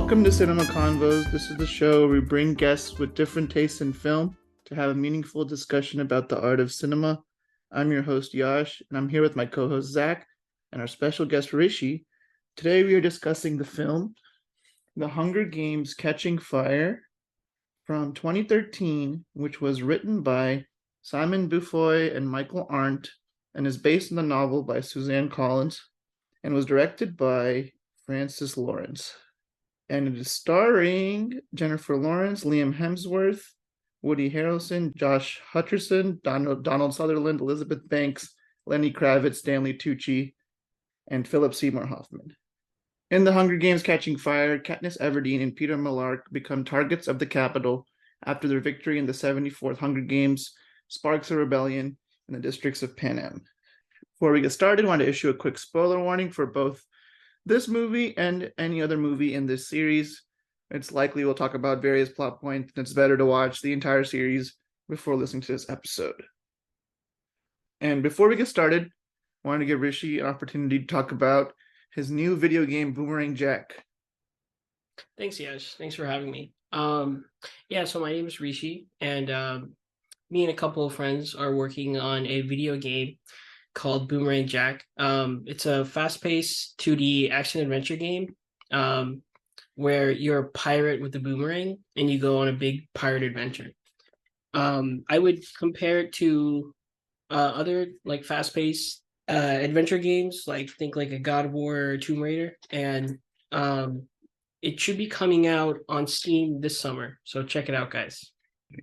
Welcome to Cinema Convos. This is the show where we bring guests with different tastes in film to have a meaningful discussion about the art of cinema. I'm your host, Yash, and I'm here with my co host, Zach, and our special guest, Rishi. Today, we are discussing the film The Hunger Games Catching Fire from 2013, which was written by Simon Beaufoy and Michael Arndt and is based on the novel by Suzanne Collins and was directed by Francis Lawrence. And it is starring Jennifer Lawrence, Liam Hemsworth, Woody Harrelson, Josh Hutcherson, Donald Sutherland, Elizabeth Banks, Lenny Kravitz, Stanley Tucci, and Philip Seymour Hoffman. In The Hunger Games Catching Fire, Katniss Everdeen and Peter Millark become targets of the Capitol after their victory in the 74th Hunger Games sparks a rebellion in the districts of Panem. Before we get started, I want to issue a quick spoiler warning for both this movie and any other movie in this series. It's likely we'll talk about various plot points, and it's better to watch the entire series before listening to this episode. And before we get started, I wanted to give Rishi an opportunity to talk about his new video game, Boomerang Jack. Thanks, Yash. Thanks for having me. So my name is Rishi, and me and a couple of friends are working on a video game called Boomerang Jack. It's a fast-paced 2D action-adventure game where you're a pirate with a boomerang and you go on a big pirate adventure. I would compare it to other like fast-paced adventure games, think like a God of War or Tomb Raider, and it should be coming out on Steam this summer. So check it out, guys.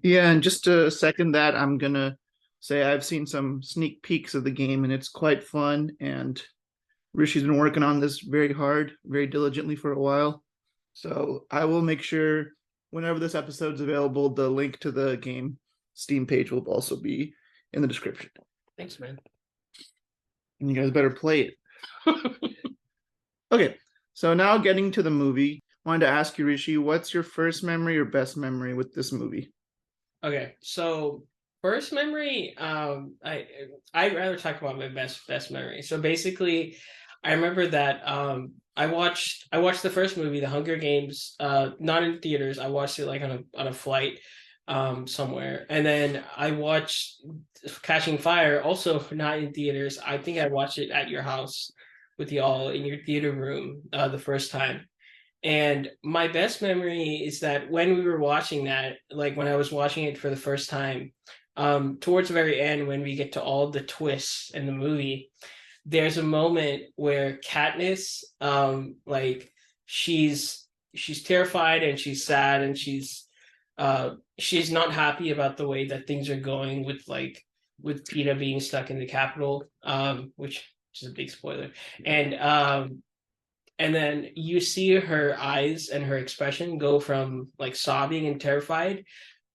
Yeah, and just to second that, I'm gonna say I've seen some sneak peeks of the game, and it's quite fun. And Rishi's been working on this very hard, very diligently for a while. So I will make sure whenever this episode's available, the link to the game Steam page will also be in the description. Thanks, man. And you guys better play it. Okay, so now getting to the movie, I wanted to ask you, Rishi, what's your first memory or best memory with this movie? Okay, so first memory, I'd rather talk about my best memory. So basically, I remember that I watched the first movie, The Hunger Games, not in theaters. I watched it like on a flight somewhere, and then I watched Catching Fire, also not in theaters. I think I watched it at your house with y'all in your theater room the first time. And my best memory is that when we were watching that, like when I was watching it for the first time, towards the very end, when we get to all the twists in the movie, there's a moment where Katniss, she's terrified and she's sad and she's not happy about the way that things are going with Peeta being stuck in the Capitol, which is a big spoiler, and then you see her eyes and her expression go from like sobbing and terrified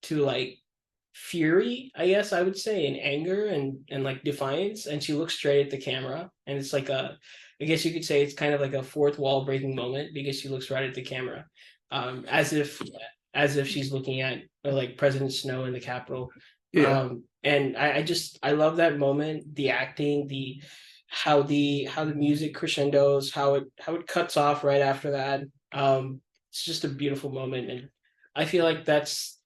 to like fury, I guess I would say, and anger and like defiance. And she looks straight at the camera. And it's like I guess you could say it's kind of like a fourth wall breaking moment because she looks right at the camera, as if she's looking at like President Snow in the Capitol. Yeah. And I love that moment, the acting, how the music crescendos, how it cuts off right after that. It's just a beautiful moment, and I feel like that's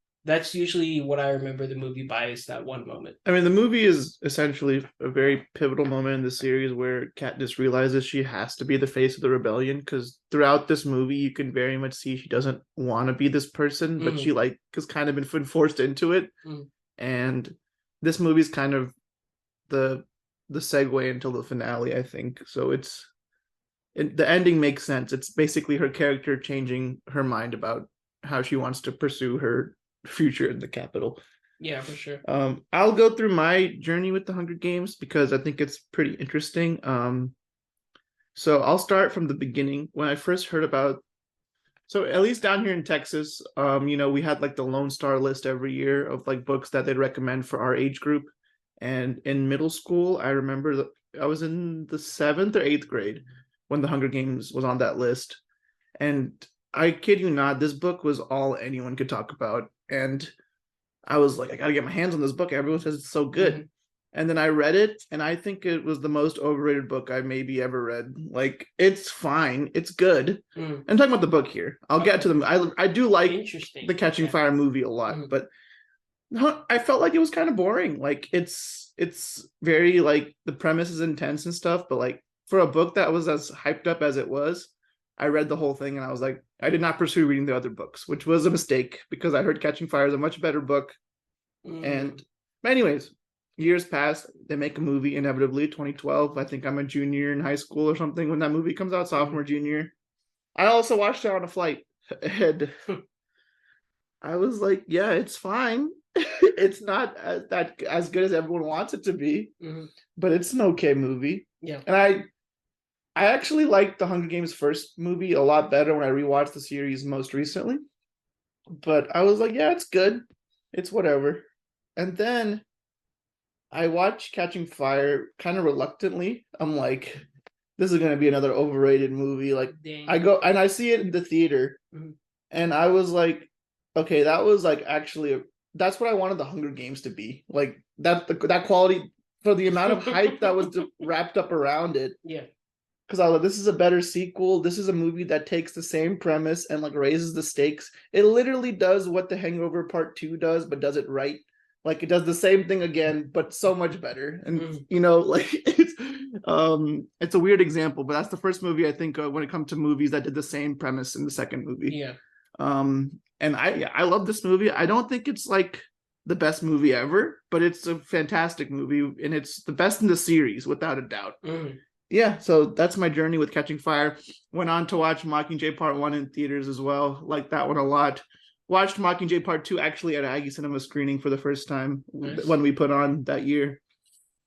usually what I remember the movie by, is that one moment. I mean, the movie is essentially a very pivotal moment in the series where Katniss realizes she has to be the face of the rebellion, because throughout this movie you can very much see she doesn't want to be this person, but she like has kind of been forced into it. And this movie is kind of the segue until the finale, I think. So the ending makes sense. It's basically her character changing her mind about how she wants to pursue her future in the Capitol. Yeah, for sure. I'll go through my journey with the Hunger Games because I think it's pretty interesting. So I'll start from the beginning. When I first heard about, so at least down here in Texas, we had like the Lone Star list every year of like books that they'd recommend for our age group. And in middle school, I remember that I was in the 7th or 8th grade when the Hunger Games was on that list. And I kid you not, this book was all anyone could talk about. And I was like, I got to get my hands on this book. Everyone says it's so good. and then I read it, and I think it was the most overrated book I maybe ever read. Like, it's fine, it's good. Mm. I'm talking about the book here. I'll get Okay. to them. I do like Interesting. the Catching Okay. Fire movie a lot, Mhm. but no, I felt like it was kind of boring. Like, it's very like the premise is intense and stuff, but like for a book that was as hyped up as it was, I read the whole thing and I was like, I did not pursue reading the other books, which was a mistake because I heard Catching Fire is a much better book. And Mm. but anyways, years passed. They make a movie inevitably. 2012. I think I'm a junior in high school or something when that movie comes out. Sophomore, Mm. junior. I also watched it on a flight, and I was like, yeah, it's fine. It's not that as good as everyone wants it to be, Mhm. but it's an okay movie. Yeah. And I actually liked the Hunger Games first movie a lot better when I rewatched the series most recently. But I was like, yeah, it's good. It's whatever. And then I watched Catching Fire kind of reluctantly. I'm like, this is gonna be another overrated movie. Like, I Dang. go and I see it in the theater, Mhm. and I was like, okay, that was like actually that's what I wanted the Hunger Games to be. Like that quality for the amount of hype that was wrapped up around it. Yeah. Because I was like, this is a better sequel. This is a movie that takes the same premise and like raises the stakes. It literally does what The Hangover Part 2 does, but does it right. Like, it does the same thing again, but so much better. And Mm. like it's a weird example, but that's the first movie I think of when it comes to movies that did the same premise in the second movie. Yeah. And I love this movie. I don't think it's like the best movie ever, but it's a fantastic movie, and it's the best in the series without a doubt. Mm. Yeah, so that's my journey with Catching Fire. Went on to watch Mockingjay Part 1 in theaters as well. Like that one a lot. Watched Mockingjay Part 2 actually at Aggie Cinema screening for the first time Nice. when we put on that year.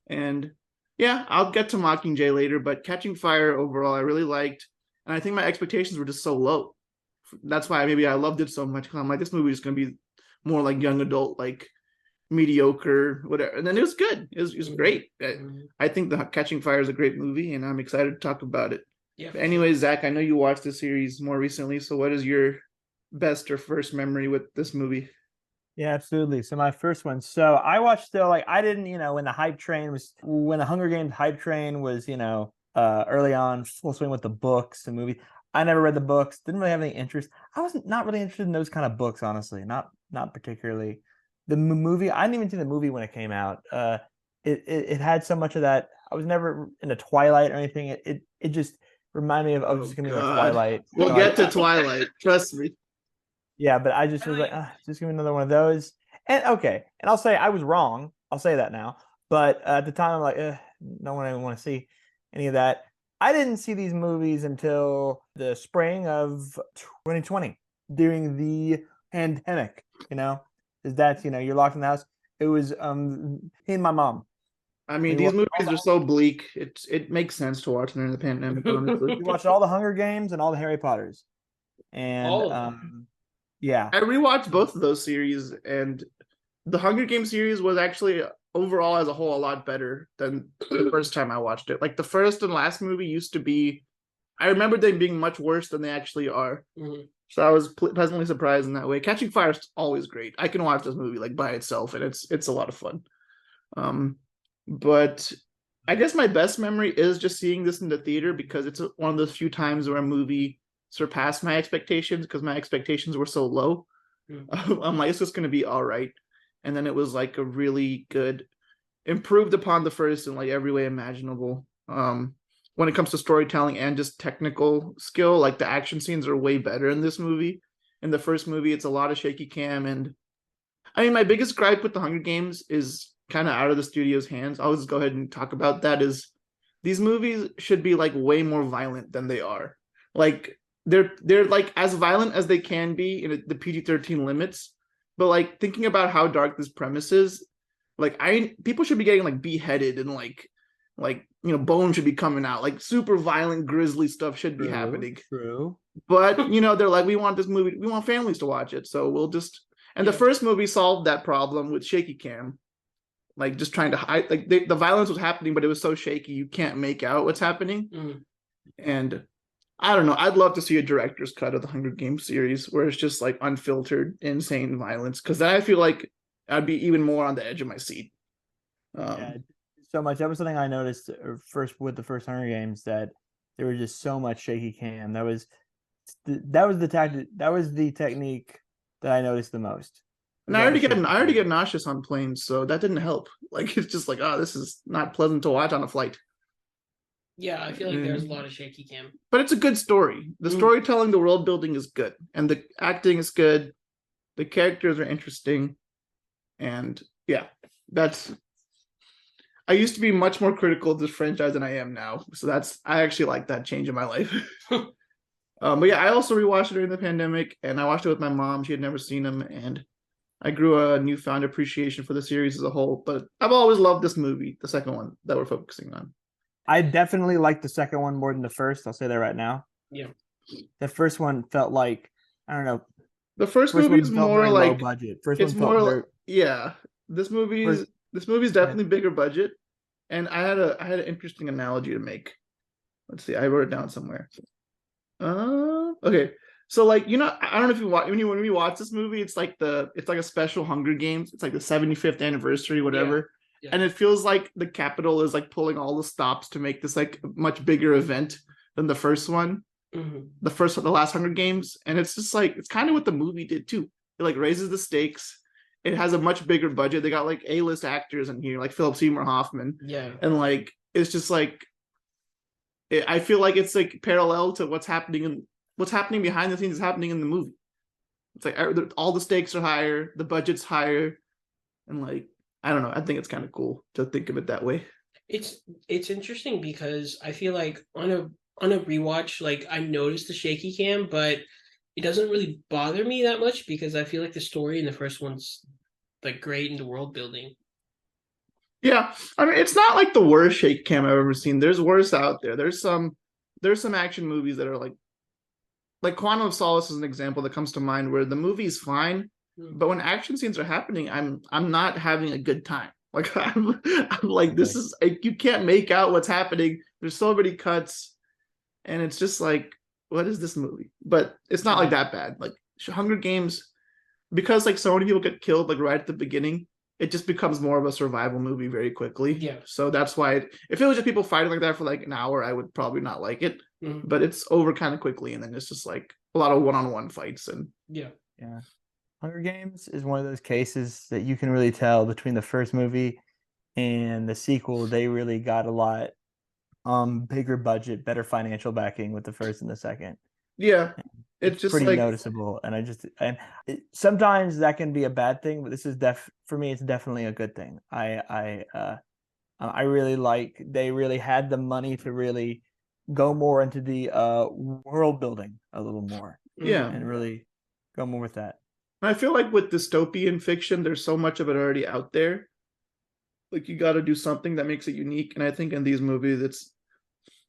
And yeah, I'll get to Mockingjay later, but Catching Fire overall I really liked. And I think my expectations were just so low. That's why maybe I loved it so much. I'm like, this movie is going to be more like young adult, like mediocre, whatever. And then it was good. It was Mhm. great. Mhm. I think the Catching Fire is a great movie, and I'm excited to talk about it. Yeah, But for sure. anyways, Zach, I know you watched the series more recently. So, what is your best or first memory with this movie? Yeah, absolutely. So my first one. So I watched still like I didn't, when the Hunger Games hype train was, early on, full swing with the books, the movie. I never read the books, didn't really have any interest. I wasn't not really interested in those kind of books, honestly. Not particularly. The movie, I didn't even see the movie when it came out. It had so much of that. I was never into Twilight or anything. It just reminded me of Oh just gonna be like God, Twilight. we'll So get to Twilight. Trust me. yeah, but I just was like, Twilight. just give me another one of those. And okay, and I'll say I was wrong. I'll say that now. But at the time, I'm like, no one even want to see any of that. I didn't see these movies until the spring of 2020 during the pandemic. Because that's you're locked in the house. It was me and my mom. I mean, We these watched all movies are so bleak. It makes sense to watch during the pandemic, honestly. we watched all the Hunger Games and all the Harry Potters, and All of them. yeah, I rewatched both of those series, and the Hunger Games series was actually overall as a whole a lot better than the first time I watched it. Like the first and last movie used to be, I remember them being much worse than they actually are. Mhm. So I was pleasantly surprised in that way. Catching Fire is always great. I can watch this movie like by itself, and it's a lot of fun. Um, but I guess my best memory is just seeing this in the theater because it's one of those few times where a movie surpassed my expectations because my expectations were so low. Mhm. I'm like, it's just going to be all right. And then it was like a really good, improved upon the first in like every way imaginable. When it comes to storytelling and just technical skill, like the action scenes are way better in this movie. In the first movie, it's a lot of shaky cam. And I mean, my biggest gripe with the Hunger Games is kind of out of the studio's hands. I'll just go ahead and talk about that. Is these movies should be like way more violent than they are. Like they're like as violent as they can be in the PG-13 limits. But like thinking about how dark this premise is, like I people should be getting like beheaded and like bones should be coming out. Like super violent, grisly stuff should be happening. true. But they're like, we want this movie, we want families to watch it, so we'll just. And the Yeah. first movie solved that problem with shaky cam, like just trying to hide, like the violence was happening, but it was so shaky you can't make out what's happening. Mhm. And I don't know, I'd love to see a director's cut of the Hunger Games series where it's just like unfiltered, insane violence, because then I feel like I'd be even more on the edge of my seat. Yeah, so much. That was something I noticed first with the first Hunger Games, that there was just so much shaky cam. That was the tactic. That was the technique that I noticed the most. And I already get nauseous on planes, so that didn't help. Like it's just like, oh, this is not pleasant to watch on a flight. Yeah, I feel like there's a lot of shaky cam. But it's a good story. The storytelling, the world building is good, and the acting is good. The characters are interesting, and yeah, that's. I used to be much more critical of this franchise than I am now, so I actually like that change in my life. But yeah, I also rewatched it during the pandemic, and I watched it with my mom. She had never seen them, and I grew a newfound appreciation for the series as a whole. But I've always loved this movie, the second one that we're focusing on. I definitely like the second one more than the first. I'll say that right now. Yeah. The first one felt like, I don't know. The first movie is more like low budget. It's more yeah. This movie's definitely bigger budget, and I had an interesting analogy to make. Let's see, I wrote it down somewhere. Okay. So like, I don't know if you watch when we watch this movie, it's like a special Hunger Games. It's like the 75th anniversary, whatever. Yeah. And it feels like the Capitol is like pulling all the stops to make this like a much bigger event than the first one. Mm-hmm. The last Hunger Games. And it's just like, it's kind of what the movie did too. It like raises the stakes. It has a much bigger budget. They got like A-list actors in here, like Philip Seymour Hoffman. Yeah. And like, it's just like, I feel like it's like parallel to what's happening behind the scenes is happening in the movie. It's like all the stakes are higher, the budget's higher, and like, I don't know. I think it's kind of cool to think of it that way. It's interesting because I feel like on a rewatch, like I noticed the shaky cam, but it doesn't really bother me that much because I feel like the story in the first one's like great in the world building. Yeah, I mean, it's not like the worst shaky cam I've ever seen. There's worse out there. There's some action movies that are like Quantum of Solace is an example that comes to mind where the movie's fine, but when action scenes are happening, I'm not having a good time. Like I'm like, this is like, you can't make out what's happening. There's so many cuts, and it's just like, what is this movie? But it's not like that bad. Like Hunger Games, because like so many people get killed like right at the beginning, it just becomes more of a survival movie very quickly. Yeah. So that's why if it was just people fighting like that for like an hour, I would probably not like it. Mm-hmm. But it's over kind of quickly, and then it's just like a lot of one-on-one fights and yeah. Hunger Games is one of those cases that you can really tell between the first movie and the sequel. They really got a lot bigger budget, better financial backing with the first and the second. Yeah. It's just pretty noticeable, and sometimes that can be a bad thing, but this is for me. It's definitely a good thing. I really like they really had the money to really go more into the world building a little more, and really go more with that. I feel like with dystopian fiction, there's so much of it already out there. Like you got to do something that makes it unique, and I think in these movies, it's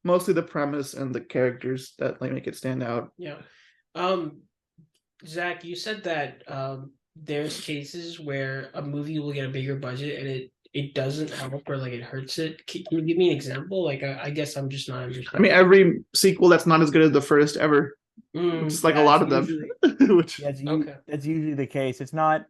mostly the premise and the characters that like make it stand out. Yeah. Zach, you said that there's cases where a movie will get a bigger budget and it doesn't help or like it hurts it. Can you give me an example? Like I guess I'm just not understanding. I mean, every sequel that's not as good as the first ever. Just like a lot of them. That's usually the case. It's not,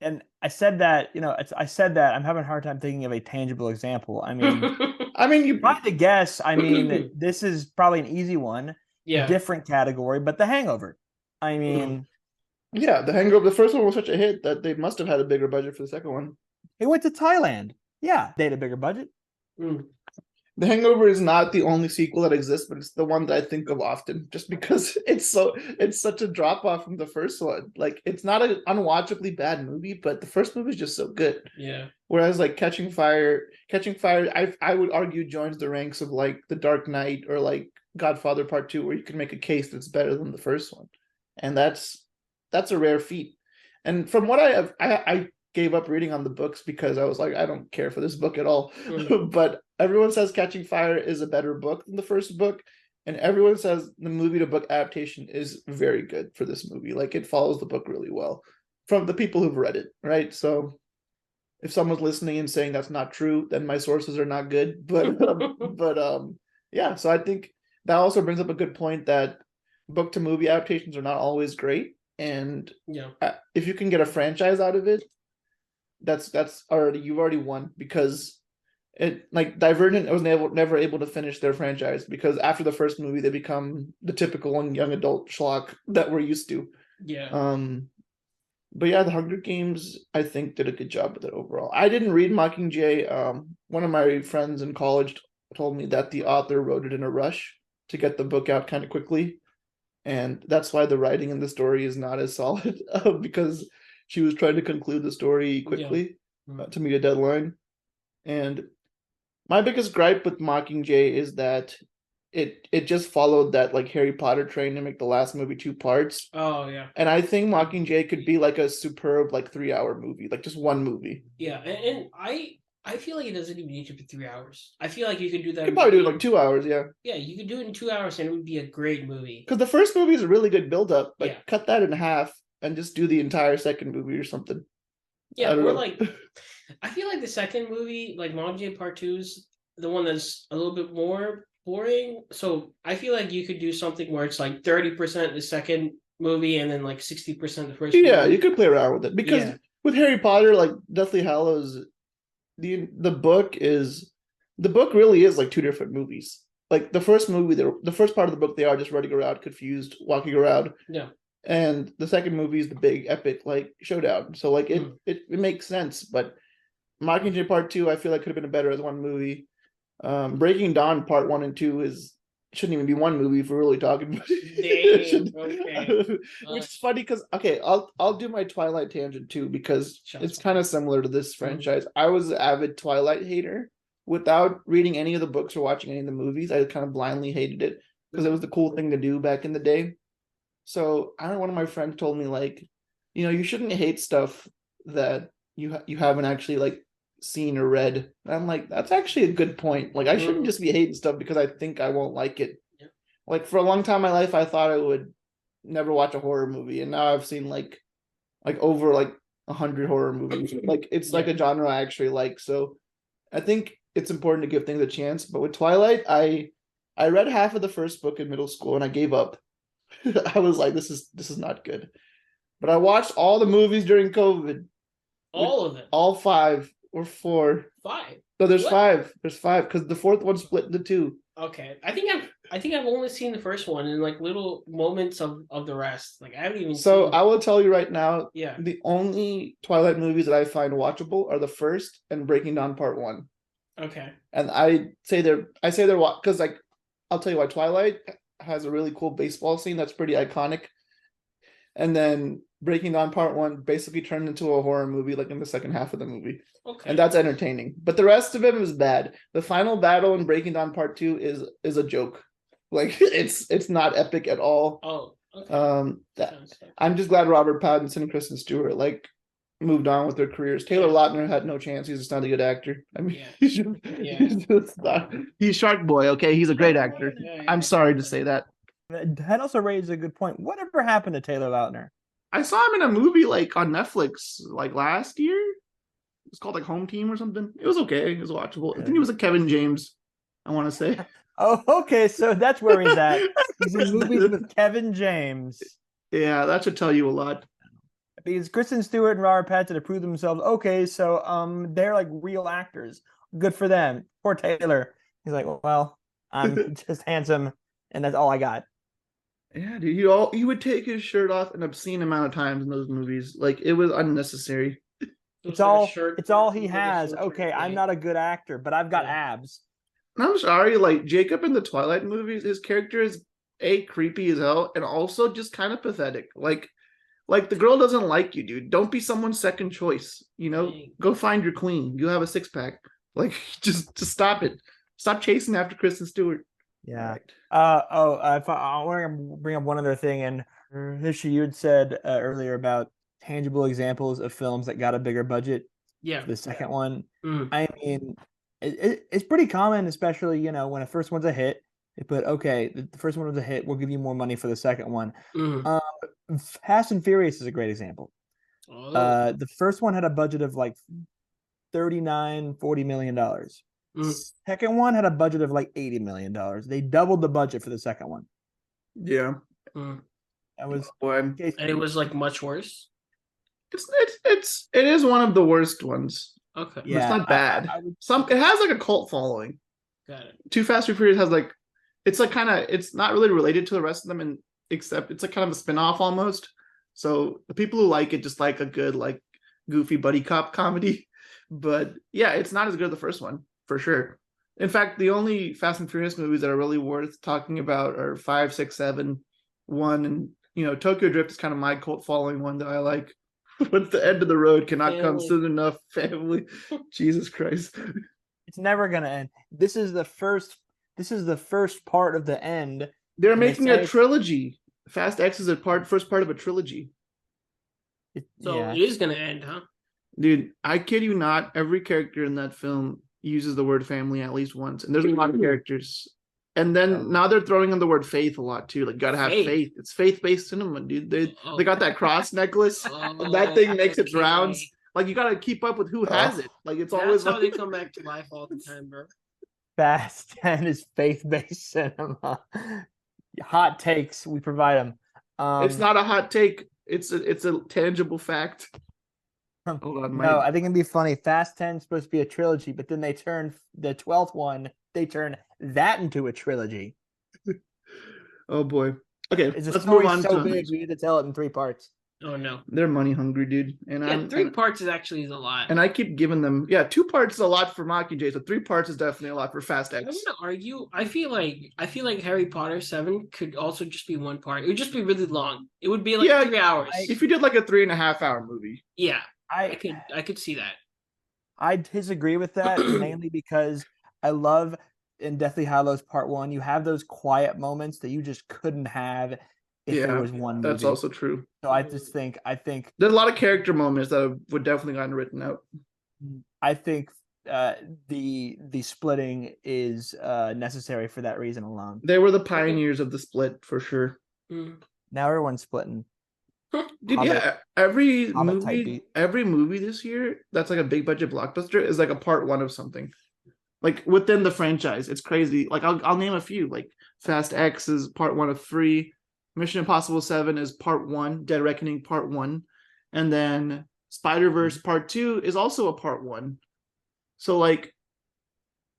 and I said that, I'm having a hard time thinking of a tangible example. I mean, you try to guess. I mean, this is probably an easy one. Yeah. Different category, but The Hangover. I mean, yeah, The Hangover. The first one was such a hit that they must have had a bigger budget for the second one. It went to Thailand. Yeah, they had a bigger budget. The Hangover is not the only sequel that exists, but it's the one that I think of often, just because it's such a drop off from the first one. Like it's not an unwatchably bad movie, but the first movie is just so good. Yeah. Whereas like Catching Fire, I would argue joins the ranks of like The Dark Knight or like Godfather Part 2, where you can make a case that's better than the first one, and that's a rare feat. And from what I gave up reading on the books because I was like, I don't care for this book at all. But everyone says Catching Fire is a better book than the first book, and everyone says the movie to book adaptation is very good for this movie. Like it follows the book really well from the people who've read it, right? So if someone's listening and saying that's not true, then my sources are not good. But yeah, so I think that also brings up a good point that book to movie adaptations are not always great, and if you can get a franchise out of it, that's already, you've already won, because it like Divergent was never able to finish their franchise because after the first movie they become the typical young adult schlock that we're used to. Yeah. But yeah, the Hunger Games I think did a good job with it overall. I didn't read Mockingjay. One of my friends in college told me that the author wrote it in a rush to get the book out kind of quickly, and that's why the writing in the story is not as solid because she was trying to conclude the story quickly to meet a deadline. And my biggest gripe with Mockingjay is that it just followed that like Harry Potter train to make the last movie 2 parts. Oh yeah. And I think Mockingjay could be like a superb like 3 hour movie, like just one movie. Yeah, and I feel like it doesn't even need to be 3 hours. I feel like you could do that. You could probably do it in like 2 hours, yeah. Yeah, you could do it in 2 hours and it would be a great movie. Because the first movie is a really good build up. Like Yeah. cut that in half and just do the entire second movie or something. Yeah, I don't or know. like I feel like the second movie, like Mockingjay Part 2's the one that's a little bit more boring. So I feel like you could do something where it's like 30% the second movie and then like 60% the first Yeah, movie. you could play around with it. Because Yeah. with Harry Potter, like Deathly Hallows, the book really is like 2 different movies. Like the first movie, the first part of the book, they are just running around, confused, walking around. Yeah. And the second movie is the big epic like showdown. So like it makes sense. But Mockingjay Part 2, I feel like could have been better as one movie. Breaking Dawn Part 1 and 2 shouldn't even be one movie if we're really talking about it. Okay. Which is funny because okay, I'll do my Twilight tangent too because it's kind of similar to this franchise. I was an avid Twilight hater without reading any of the books or watching any of the movies. I kind of blindly hated it because it was the cool thing to do back in the day. So I don't know, one of my friends told me like, you shouldn't hate stuff that you haven't actually like seen or read. And I'm like, that's actually a good point. Like I shouldn't just be hating stuff because I think I won't like it. Yeah. Like for a long time in my life, I thought I would never watch a horror movie, and now I've seen like over like 100 horror movies. Like it's like a genre I actually like. So I think it's important to give things a chance. But with Twilight, I read half of the first book in middle school and I gave up. I was like, this is not good. But I watched all the movies during COVID. All of them. All 5 or 4. 5. No, there's 5. There's 5 because the fourth one split into 2. Okay. I think I've only seen the first one and like little moments of the rest. Like I haven't even So I will tell you right now, yeah, the only Twilight movies that I find watchable are the first and Breaking Dawn Part 1. Okay. And I say they're because like I'll tell you why. Twilight has a really cool baseball scene that's pretty iconic. And then Breaking Dawn Part 1 basically turned into a horror movie like in the second half of the movie. Okay. And that's entertaining. But the rest of it was bad. The final battle in Breaking Dawn Part 2 is a joke. Like it's not epic at all. Oh, okay. I'm just glad Robert Pattinson and Kristen Stewart like moved on with their careers. Taylor Lautner had no chance. He's just not a good actor. I mean, he's Shark Boy, okay? He's a great actor. I'm sorry to say that. That also raises a good point. Whatever happened to Taylor Lautner? I saw him in a movie like on Netflix like last year. It's called like Home Team or something. It was okay. It was watchable. I think it was a Kevin James, I want to say. Oh, okay. So that's where he's at. He's in movies with Kevin James. Yeah, that should tell you a lot. Because Kristen Stewart and Robert Pattinson have proved themselves. Okay, so they're like real actors. Good for them. Poor Taylor. He's like, well, I'm just handsome, and that's all I got. Yeah, dude, he would take his shirt off an obscene amount of times in those movies. Like it was unnecessary. It's all he has. Okay, I'm not a good actor, but I've got abs. I'm sorry, like Jacob in the Twilight movies, his character is creepy as hell and also just kind of pathetic. Like the girl doesn't like you, dude. Don't be someone's second choice. Go find your queen. You have a 6-pack. Like just stop it. Stop chasing after Kristen Stewart. Yeah. I want to bring up one other thing. And Rishi, you had said earlier about tangible examples of films that got a bigger budget. Yeah. The second one. I mean, it's pretty common, especially, when the first one's a hit. But okay, the first one was a hit. We'll give you more money for the second one. Fast and Furious is a great example. The first one had a budget of like $40 million. Second one had a budget of like $80 million. They doubled the budget for the second one. Yeah. That was and it was like much worse. It is one of the worst ones. Okay. But it's not bad. I would, It has like a cult following. Got it. Too Fast, Too Furious has like, it's like kind of, it's not really related to the rest of them, and except it's like kind of a spin-off almost. So the people who like it just like a good like goofy buddy cop comedy. But yeah, it's not as good as the first one for sure. In fact, the only Fast and Furious movies that are really worth talking about are 5, 6, 7, 1, and Tokyo Drift is kind of my cult following one that I like. But the end of the road cannot come soon enough. Family, Jesus Christ. it's never gonna end. This is the first part of the end. They're And they making a say- trilogy. Fast X is first part of a trilogy. So it is gonna end, huh? Dude, I kid you not, every character in that film uses the word family at least once. And there's a lot of characters. And then now they're throwing in the word faith a lot too. Like, gotta have faith. It's faith-based cinema, dude. They got that cross necklace. That thing makes its rounds. Like, you gotta keep up with who has it. Like, it's always how like they come back to life all the time, bro. Fast 10 is faith-based cinema. Hot takes, we provide them. It's not a hot take. It's a tangible fact. Hold on, no, I think it'd be funny. Fast 10 is supposed to be a trilogy, but then they turn the 12th one, they turn that into a trilogy. Oh boy. Okay, It's a let's story move on so to big we need to tell it in 3 parts. Oh no. They're money hungry, dude. And Yeah, 3 parts is actually a lot. And I keep giving them 2 parts is a lot for Mockingjay, so 3 parts is definitely a lot for Fast X. I'm gonna argue. I feel like Harry Potter 7 could also just be 1 part. It would just be really long. It would be like 3 hours. If you did like a 3.5-hour movie. Yeah. I could see that. I disagree with that mainly because I love in Deathly Hallows Part 1, you have those quiet moments that you just couldn't have if there was one movie. That's also true. So I think there's a lot of character moments that would definitely gotten written out. I think the splitting is necessary for that reason alone. They were the pioneers of the split for sure. Now everyone's splitting. Dude, every movie this year that's like a big budget blockbuster is like a part 1 of something. Like within the franchise, it's crazy. Like I'll name a few. Like Fast X is part 1 of 3. Mission Impossible 7 is part 1. Dead Reckoning part 1, and then Spider-Verse part 2 is also a part 1. So like,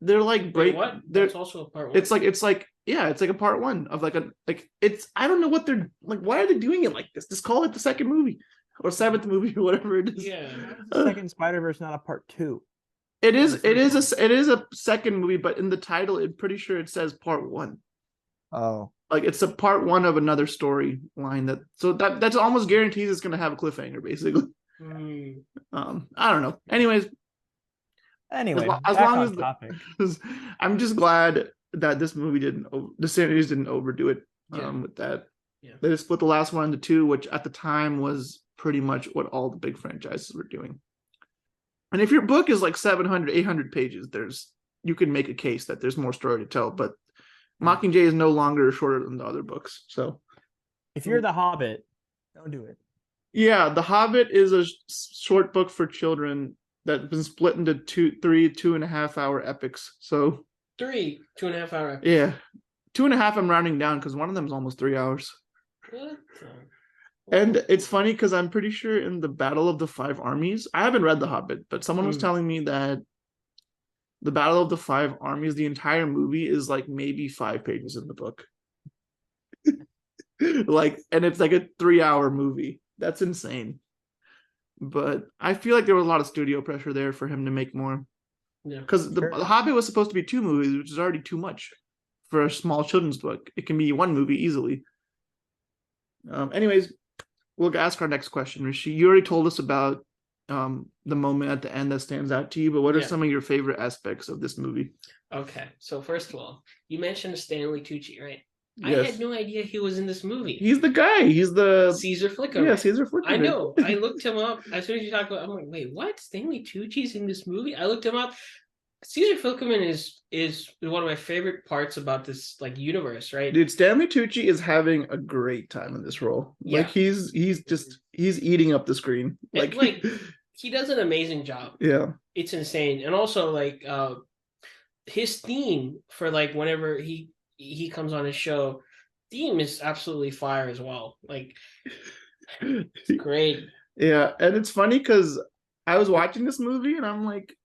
they're like Wait, what? That's also a part 1. It's like it's like a part 1 of it's I don't know what they're like. Why are they doing it like this? Just call it the second movie or 7th movie or whatever it is. Yeah. The second Spider-Verse, not a part 2. It is a second movie, but in the title, I'm pretty sure it says part 1. Oh, like it's a part 1 of another story line that's almost guarantees it's going to have a cliffhanger, basically. I don't know. Anyway, as long as topic. I'm just glad that this series didn't overdo it with that. Yeah. They just split the last one into 2, which at the time was pretty much what all the big franchises were doing. And if your book is like 700, 800 pages, you can make a case that there's more story to tell, but Mockingjay is no longer shorter than the other books. So if you're The Hobbit, don't do it. Yeah, The Hobbit is a short book for children that's been split into 2.5 hour epics. So 3 2.5 hour epics. Yeah. 2.5 I'm rounding down because one of them is almost 3 hours. What? And it's funny because I'm pretty sure in the Battle of the 5 Armies, I haven't read The Hobbit, but someone was telling me that the Battle of the 5 Armies, the entire movie is like maybe 5 pages in the book. And it's like a 3-hour movie. That's insane. But I feel like there was a lot of studio pressure there for him to make more. Yeah. Because the Hobbit was supposed to be 2 movies, which is already too much for a small children's book. It can be 1 movie easily. Anyways, we'll ask our next question, Rishi. You already told us about the moment at the end that stands out to you, but what are some of your favorite aspects of this movie? Okay, so first of all, you mentioned Stanley Tucci, right? Yes. I had no idea he was in this movie. He's the guy. He's the Caesar Flicker. Yeah, Caesar Flicker. I know. I looked him up as soon as you talked about. I'm like, wait, what? Stanley Tucci's in this movie? I looked him up. Caesar Flickerman is one of my favorite parts about this universe, right? Dude, Stanley Tucci is having a great time in this role. Yeah. Like he's eating up the screen. Like he does an amazing job. Yeah. It's insane. And also his theme for whenever he comes on his show, theme is absolutely fire as well. It's great. Yeah, and it's funny because I was watching this movie and I'm like,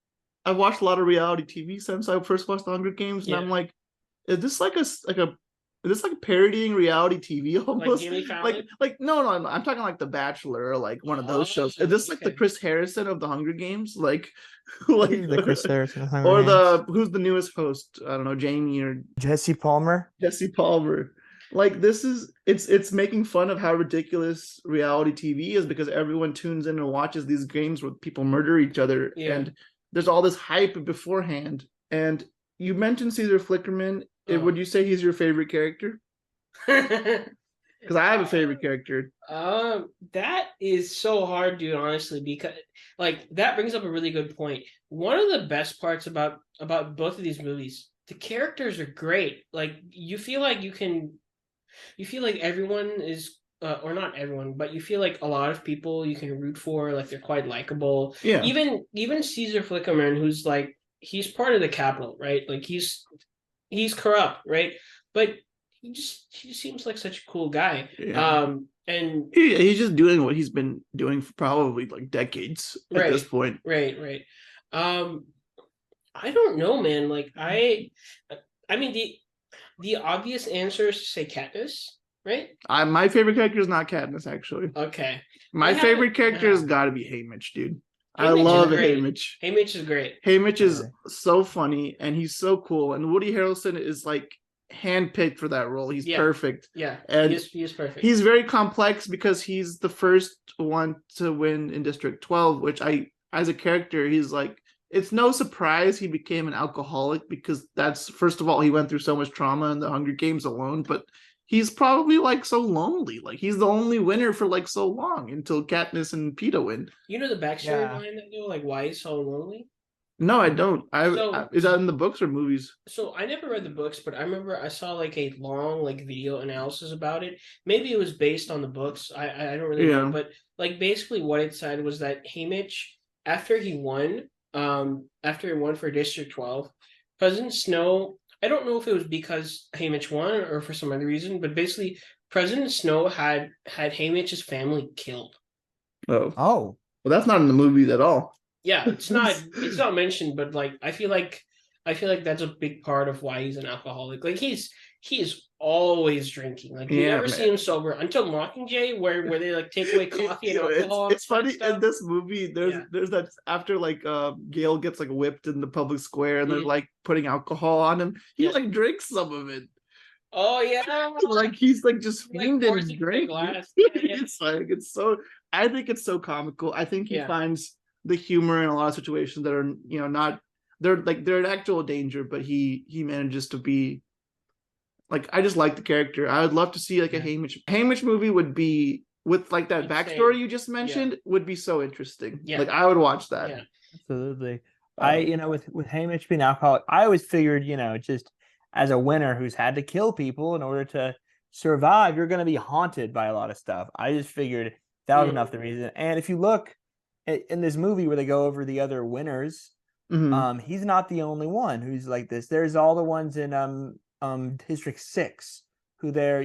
I watched a lot of reality TV since I first watched The Hunger Games, and I'm like, is this like is this like parodying reality TV Like almost? Jimmy Fallon? No, I'm talking like The Bachelor or like one of those shows. Is this like the Okay. Chris Harrison of The Hunger Games? Like He's the Chris Harrison of Hunger or Games. who's the newest host? I don't know, Jamie or Jesse Palmer. Jesse Palmer. Like this is it's making fun of how ridiculous reality TV is because everyone tunes in and watches these games where people murder each other, Yeah. and there's all this hype beforehand. And you mentioned Caesar Flickerman. Would you say he's your favorite character? Because I have a favorite character. That is so hard, dude, honestly, because like that brings up a really good point. One of the best parts about both of these movies, the characters are great. Like you feel like everyone is or not everyone, but you feel like a lot of people you can root for, like they're quite likable. Yeah. Even Caesar Flickerman, who's like he's part of the capital, right? Like he's corrupt, right? But he just seems like such a cool guy. Yeah. And He's just doing what he's been doing for probably like decades at this point. Right. I don't know, man. Like I mean the obvious answer is to say Katniss, right? My favorite character is not Katniss, actually. Okay. My favorite character has got to be Haymitch, dude. I Haymitch love is great. Haymitch. Haymitch is great. Haymitch is so funny and he's so cool. And Woody Harrelson is like handpicked for that role. He's perfect. Yeah, and he is perfect. He's very complex because he's the first one to win in District 12, which as a character, he's like, it's no surprise he became an alcoholic because that's, first of all, he went through so much trauma in the Hunger Games alone, but he's probably like so lonely. Like he's the only winner for like so long until Katniss and Peeta win. You know the backstory behind that though? Like why he's so lonely? No, I don't. Is that in the books or movies? So I never read the books, but I remember I saw like a long like video analysis about it. Maybe it was based on the books. I don't really know, but like basically what it said was that Haymitch, after he won for District 12, President Snow, I don't know if it was because Haymitch won or for some other reason, but basically President Snow had Haymitch's family killed. Oh. Well, that's not in the movie at all. Yeah, it's not mentioned, but like I feel like that's a big part of why he's an alcoholic. Like he is always drinking. Like you never see him sober until Mockingjay, where they like take away coffee and alcohol. It's funny in this movie. There's that after like Gale gets like whipped in the public square and they're like putting alcohol on him. He like drinks some of it. Oh yeah, like he's like just fiending drink. It's like I think it's so comical. I think he finds the humor in a lot of situations that are not they're in actual danger, but he manages to be like, I just like the character. I would love to see like a Haymitch movie would be with like that backstory you just mentioned would be so interesting. Like I would watch that. Yeah, absolutely. With Haymitch being alcoholic, I always figured just as a winner who's had to kill people in order to survive, you're going to be haunted by a lot of stuff. I just figured that was enough the reason. And if you look in this movie where they go over the other winners, he's not the only one who's like this. There's all the ones in District 6 who they're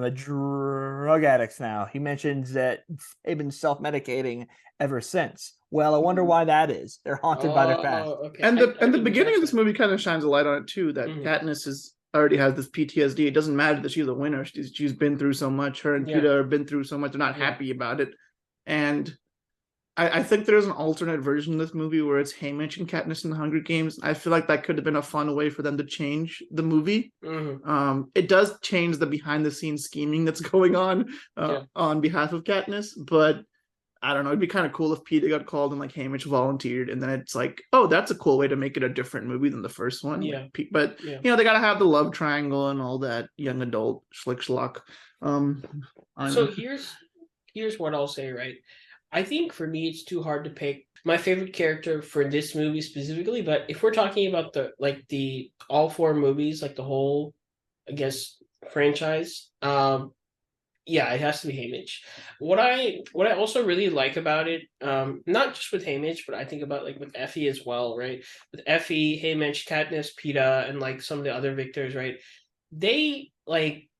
drug addicts now. He mentions that they've been self-medicating ever since. Well, I wonder why that is. They're haunted by their past. Okay. And the beginning of this movie kind of shines a light on it too, that Katniss already has this PTSD. It doesn't matter that she's a winner. She's been through so much. Her and Peeta have been through so much. They're not happy about it. And I think there's an alternate version of this movie where it's Haymitch and Katniss in the Hunger Games. I feel like that could have been a fun way for them to change the movie. It does change the behind the scenes scheming that's going on behalf of Katniss, but I don't know. It'd be kind of cool if Peeta got called and like Haymitch volunteered, and then it's like, oh, that's a cool way to make it a different movie than the first one. Yeah. But they gotta have the love triangle and all that young adult schlick schlock. So here's what I'll say, right? I think for me it's too hard to pick my favorite character for this movie specifically, but if we're talking about the all four movies, like the whole, I guess, franchise, it has to be Haymitch. What I also really like about it, not just with Haymitch, but I think about like with Effie as well, right? With Effie, Haymitch, Katniss, Peeta, and like some of the other victors, right? They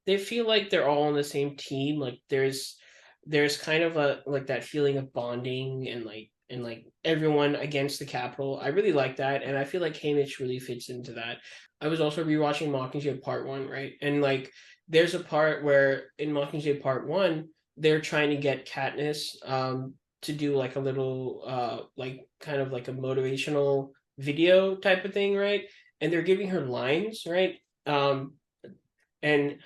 feel like they're all on the same team. Like there's there's kind of a like that feeling of bonding and like everyone against the Capitol. I really like that, and I feel like Haymitch really fits into that. I was also rewatching Mockingjay Part One, right? And like there's a part where in Mockingjay Part One, they're trying to get Katniss to do like a little like kind of like a motivational video type of thing, right? And they're giving her lines, right? And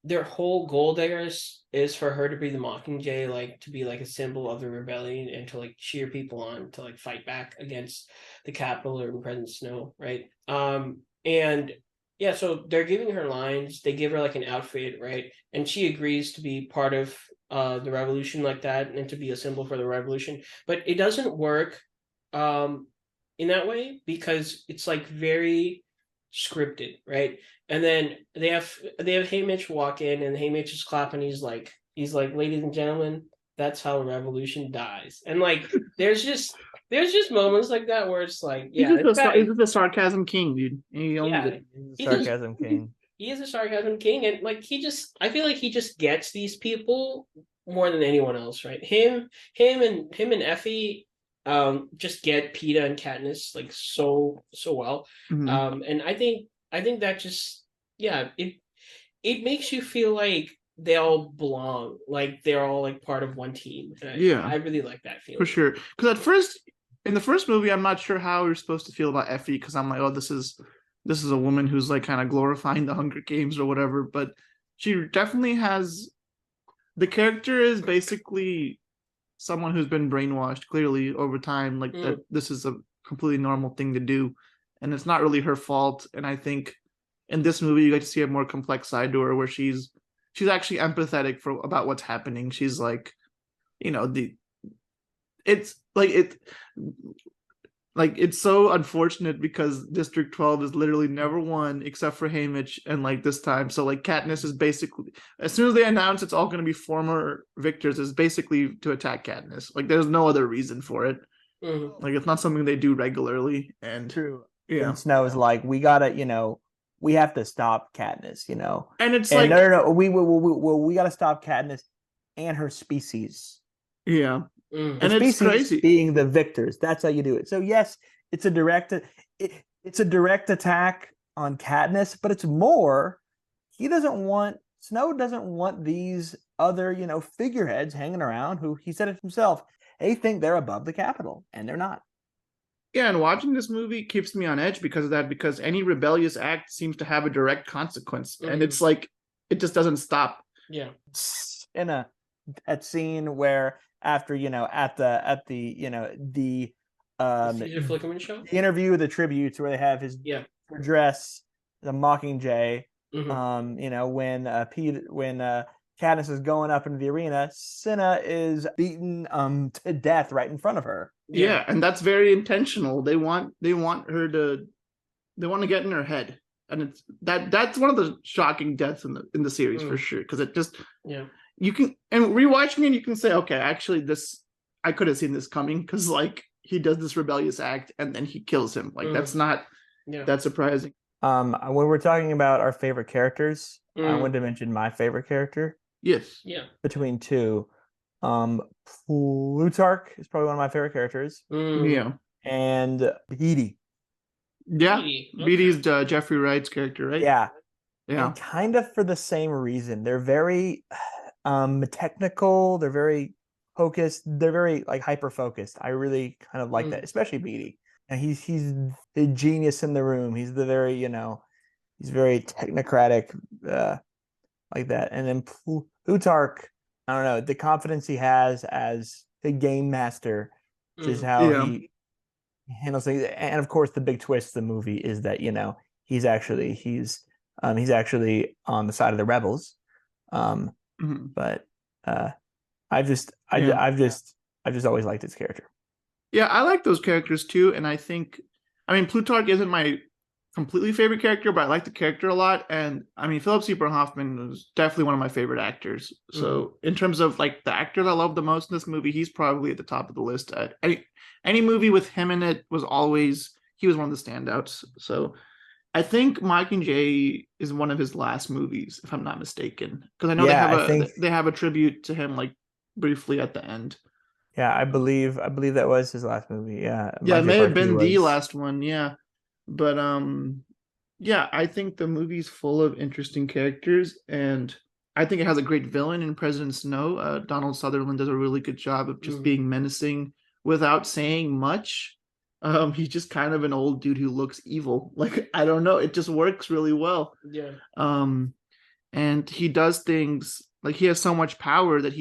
their whole goal there is for her to be the Mockingjay, like to be like a symbol of the rebellion and to like cheer people on to like fight back against the Capitol or President Snow, right? And yeah, so they're giving her lines. They give her like an outfit, right? And she agrees to be part of the revolution like that and to be a symbol for the revolution. But it doesn't work in that way because it's like very scripted, right? And then they have Haymitch walk in, and Haymitch is clapping. He's like, ladies and gentlemen, that's how a revolution dies. And like, there's just moments like that where it's like, yeah, He's just the sarcasm king, dude. He owns yeah, it. he just Sarcasm king. he is a sarcasm king, and like I feel like he just gets these people more than anyone else, right? Him and Effie just get Peeta and Katniss like so well. And I think that just, yeah, it makes you feel like they all belong, like they're all like part of one team. And Yeah. I really like that feeling. For sure. Because at first, in the first movie, I'm not sure how we're supposed to feel about Effie, because I'm like, oh, this is a woman who's like kind of glorifying the Hunger Games or whatever. But she definitely has, the character is basically someone who's been brainwashed clearly over time, like that this is a completely normal thing to do, and it's not really her fault. And I think in this movie you get to see a more complex side to her, where she's actually empathetic for about what's happening. She's like, it's it's so unfortunate because District 12 is literally never won except for Haymitch and like this time. So like Katniss is basically, as soon as they announce it's all going to be former victors, is basically to attack Katniss. Like there's no other reason for it. Like it's not something they do regularly. And True. yeah, And Snow's like, we gotta, we have to stop Katniss, and it's And like no, we gotta stop Katniss and her species. yeah. The And it's species crazy. being the victors. That's how you do it. So yes, it's a direct attack on Katniss, but it's more. Snow doesn't want these other figureheads hanging around who, he said it himself, they think they're above the Capitol, and they're not. Yeah, and watching this movie keeps me on edge because of that, because any rebellious act seems to have a direct consequence. And it's like it just doesn't stop. Yeah. In that scene where after at the Flickerman show, the interview, the tributes where they have his dress, the Mockingjay. When Katniss is going up into the arena, Cinna is beaten to death right in front of her. Yeah, and that's very intentional. They want her to, they want to get in her head, and it's that's one of the shocking deaths in the series for sure, because it just you can, and rewatching it you can say, okay, actually this, I could have seen this coming, because like he does this rebellious act and then he kills him. Like that's not that surprising. When we're talking about our favorite characters, I wanted to mention my favorite character. Yes. Yeah. Between two. Plutarch is probably one of my favorite characters. Yeah. And Beatty. Yeah. Beatty's Jeffrey Wright's character, right? Yeah. Yeah. And kind of for the same reason. They're very technical, they're very focused, they're very like hyper focused. I really kind of like that, especially Beatty. And he's the genius in the room. He's the very, he's very technocratic like that. And then Plutarch, I don't know, the confidence he has as the game master, just how he handles things. And of course, the big twist of the movie is that he's actually on the side of the rebels. But I've just always liked his character. Yeah, I like those characters too, and I think, Plutarch isn't my completely favorite character, but I like the character a lot. And Philip Seymour Hoffman was definitely one of my favorite actors. So in terms of like the actors I love the most in this movie, he's probably at the top of the list. Any movie with him in it he was one of the standouts. So I think Mockingjay is one of his last movies, if I'm not mistaken, because I know they have a tribute to him like briefly at the end. Yeah, I believe that was his last movie. Yeah, Yeah, it Monday may have Part Two been the was. last one. Yeah, but yeah, I think the movie's full of interesting characters, and I think it has a great villain in President Snow. Donald Sutherland does a really good job of just Mm, being menacing without saying much. He's just kind of an old dude who looks evil. Like, I don't know, it just works really well. yeah. Um, and he does things like he has so much power that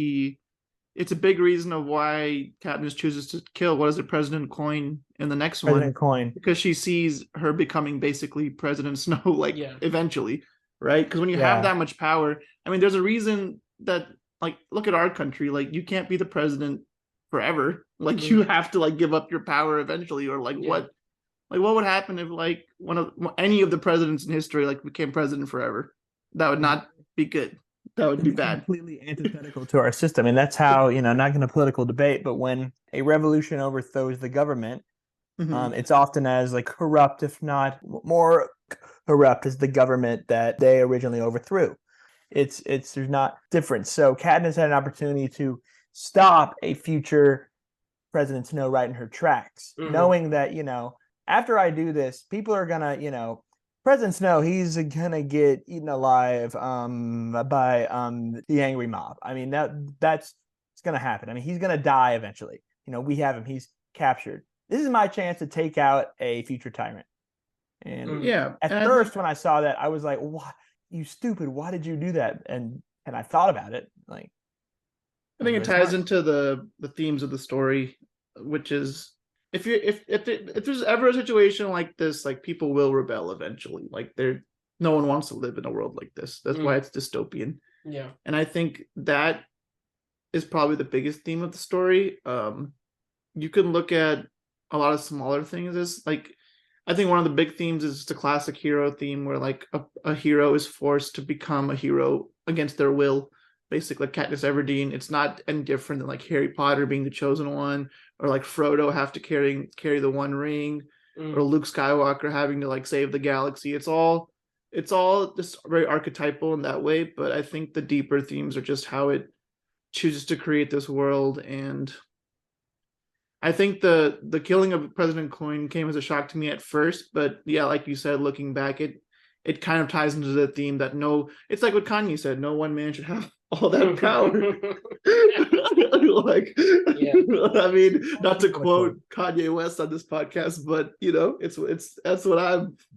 it's a big reason of why Katniss chooses to kill, what is it, President Coin in the next one, President Coin. because she sees her becoming basically President Snow, like Yeah. eventually, right? Because when you have Yeah. that much power, I mean, there's a reason that, like, look at our country, like, you can't be the president forever. Like, you have to like give up your power eventually, or like Yeah. what would happen if like any of the presidents in history like became president forever? That would not be good. That would be bad. Completely antithetical to our system. And that's how, not going to political debate, but when a revolution overthrows the government, Mhm. it's often as like corrupt, if not more corrupt, as the government that they originally overthrew. It's there's not difference. So Katniss had an opportunity to stop a future President Snow right in her tracks, knowing that, after I do this, people are gonna, President Snow, he's gonna get eaten alive by the angry mob. I mean, that's it's gonna happen. I mean, he's gonna die eventually. We have him, he's captured. This is my chance to take out a future tyrant. And Yeah, and at I think first, when I saw that, I was like, "What? You stupid! Why did you do that?" And I thought about it, like, I it was think it really ties smart. into the themes of the story, which is if there's ever a situation like this, like people will rebel eventually. Like no one wants to live in a world like this. That's why it's dystopian. Yeah. And I think that is probably the biggest theme of the story. You can look at a lot of smaller things as like I think one of the big themes is the classic hero theme where like a hero is forced to become a hero against their will. Basically, like Katniss Everdeen, it's not any different than like Harry Potter being the chosen one, or like Frodo have to carry the One Ring, or Luke Skywalker having to like save the galaxy. It's all just very archetypal in that way. But I think the deeper themes are just how it chooses to create this world. And I think the killing of President Coin came as a shock to me at first, but yeah, like you said, looking back, it kind of ties into the theme that it's like what Kanye said, no one man should have all that power. Like, Yeah. I mean, not to quote Kanye West on this podcast, but it's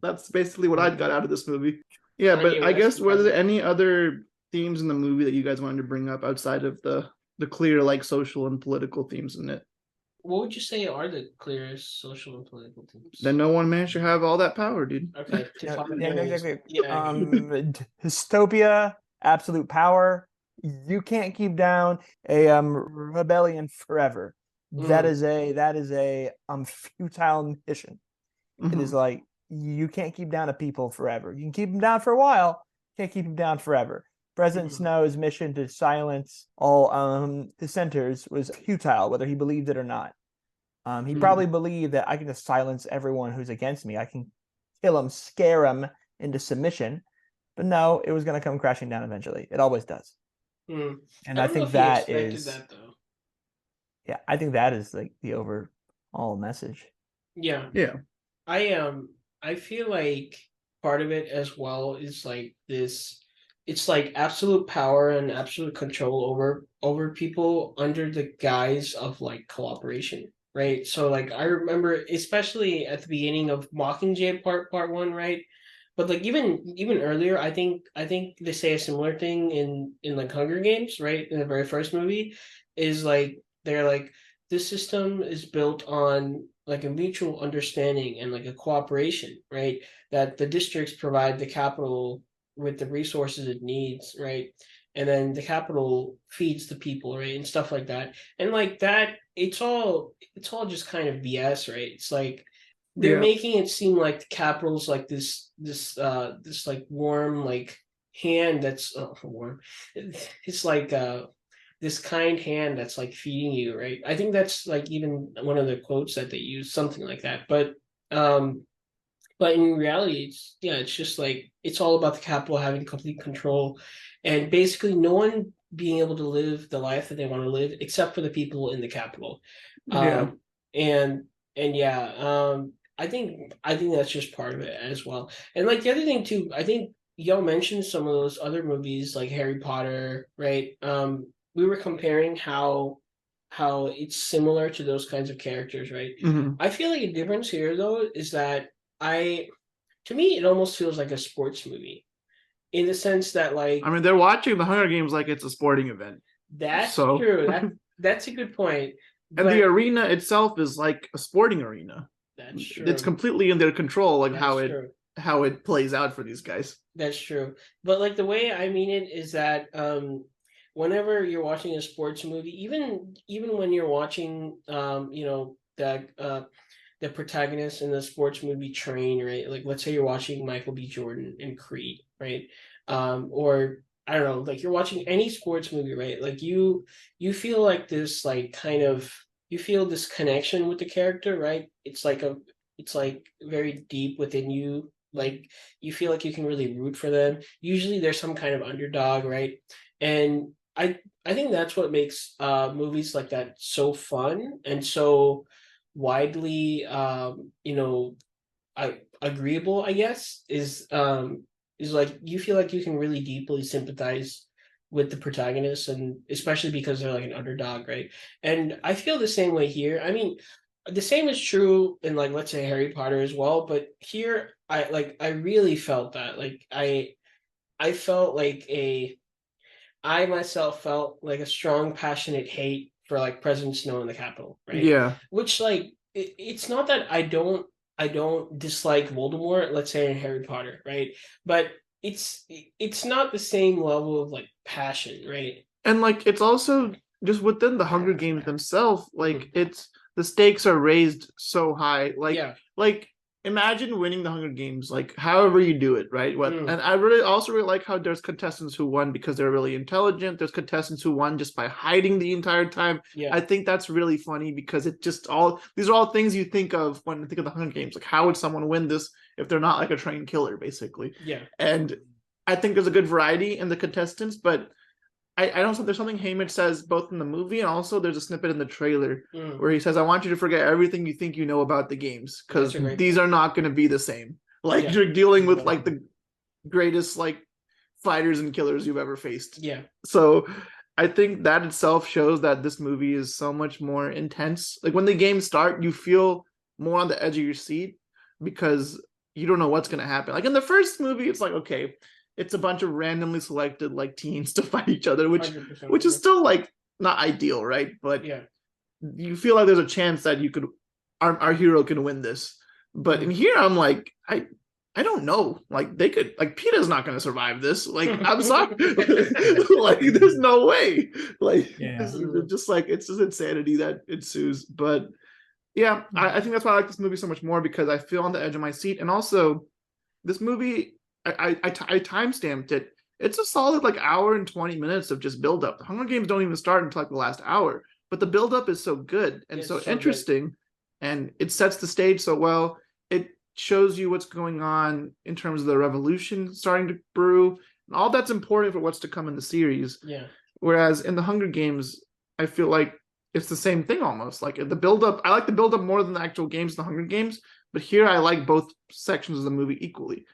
that's basically what I got out of this movie. Yeah, but Kanye I West guess and were there President. any other themes in the movie that you guys wanted to bring up outside of the clear like social and political themes in it? What would you say are the clearest social and political Then themes? no one man should have all that power, dude. Okay, to Yeah, find yeah, goals. exactly. Yeah. Dystopia, absolute power. You can't keep down a rebellion forever. That Mm, is a futile mission. It is Mhm. like you can't keep down a people forever. You can keep them down for a while, can't keep them down forever. President mm, Snow's mission to silence all dissenters was futile, whether he believed it or not. He mm. probably believed that I can just silence everyone who's against me. I can kill them, scare them into submission. But no, it was going to come crashing down eventually. It always does. Mm. And I I don't know think if he that expected is, that though. yeah, I think that is like the overall message. Yeah. Yeah. I feel like part of it as well is like this it's like absolute power and absolute control over people under the guise of like cooperation, right? So like I remember especially at the beginning of Mockingjay part one, right? But like even earlier, I think they say a similar thing in like Hunger Games, right? In the very first movie, is like they're like this system is built on like a mutual understanding and like a cooperation, right? That the districts provide the capital with the resources it needs, right? And then the capital feeds the people, right? And stuff like that. And like that, it's all just kind of BS, right? It's like they're Yeah. making it seem like the capital's like this like warm like hand that's warm. It's like this kind hand that's like feeding you, right? I think that's like even one of the quotes that they use, something like that. Um but in reality, it's just like it's all about the capital having complete control, and basically no one being able to live the life that they want to live, except for the people in the capital. Yeah. Um, and yeah, I think that's just part of it as well. And like the other thing too, I think y'all mentioned some of those other movies like Harry Potter, right? We were comparing how it's similar to those kinds of characters, right? Hmm. I feel like a difference here though is that to me it almost feels like a sports movie in the sense that I like mean, they're watching the Hunger Games like it's a sporting event. that's So, true. That's a good point. and the But arena itself is like a sporting arena. that's It's true. completely in their control, like That's true. how it plays out for these guys. That's true. But like the way I mean it is that whenever you're watching a sports movie, even when you're watching the protagonist in the sports movie train, right? Like let's say you're watching Michael B. Jordan in Creed, right? Or I don't know, like you're watching any sports movie, right? Like you feel like this like kind of you feel this connection with the character, right? It's like very deep within you. Like you feel like you can really root for them. Usually there's some kind of underdog, right? And I think that's what makes movies like that so fun and so widely I agreeable, I guess, is like you feel like you can really deeply sympathize with the protagonist and especially because they're like an underdog, right? And I feel the same way here. I mean, the same is true in like let's say Harry Potter as well, but here I really felt that. Like I felt like I myself felt like a strong passionate hate for like President Snow in the Capitol, right? Yeah. Which like it's not that I don't dislike Voldemort, let's say in Harry Potter, right? But it's not the same level of like passion, right? And like it's also just within the Hunger Games themselves, like Mhm. it's the stakes are raised so high. Yeah. Like imagine winning the Hunger Games, like however you do it, right? What Mm. and I really also really like how there's contestants who won because they're really intelligent. There's contestants who won just by hiding the entire time. Yeah. I think that's really funny because it just all these are all things you think of when you think of the Hunger Games. Like how would someone win this if they're not like a trained killer, basically? Yeah. And I think there's a good variety in the contestants, but I don't. There's something Haymitch says both in the movie and also there's a snippet in the trailer Mm. where he says, "I want you to forget everything you think you know about the games because That's a great these are not going to be the same. Like Yeah. you're dealing with like the greatest like fighters and killers you've ever faced. Yeah. So I think that itself shows that this movie is so much more intense. Like when the games start, you feel more on the edge of your seat because you don't know what's going to happen. Like in the first movie, it's like okay, it's a bunch of randomly selected like teens to fight each other, which 100%. is still like not ideal, right? But Yeah. you feel like there's a chance that you could our hero can win this. But in here, I'm like I don't know. Like they could like PETA's not going to survive this. Like I'm sorry, like there's no way. Like Yeah. this is just like it's just insanity that ensues. But yeah, I think that's why I like this movie so much more because I feel on the edge of my seat, and also this movie I time stamped it. It's a solid like hour and 20 minutes of just build up. The Hunger Games don't even start until like the last hour, but the build up is so good and It's so so interesting, and it sets the stage so well. It shows you what's going on in terms of the revolution starting to brew, and all that's important for what's to come in the series. Yeah. Whereas in the Hunger Games, I feel like it's the same thing almost. Like the build up, I like the build up more than the actual games, the Hunger Games. But here, I like both sections of the movie equally.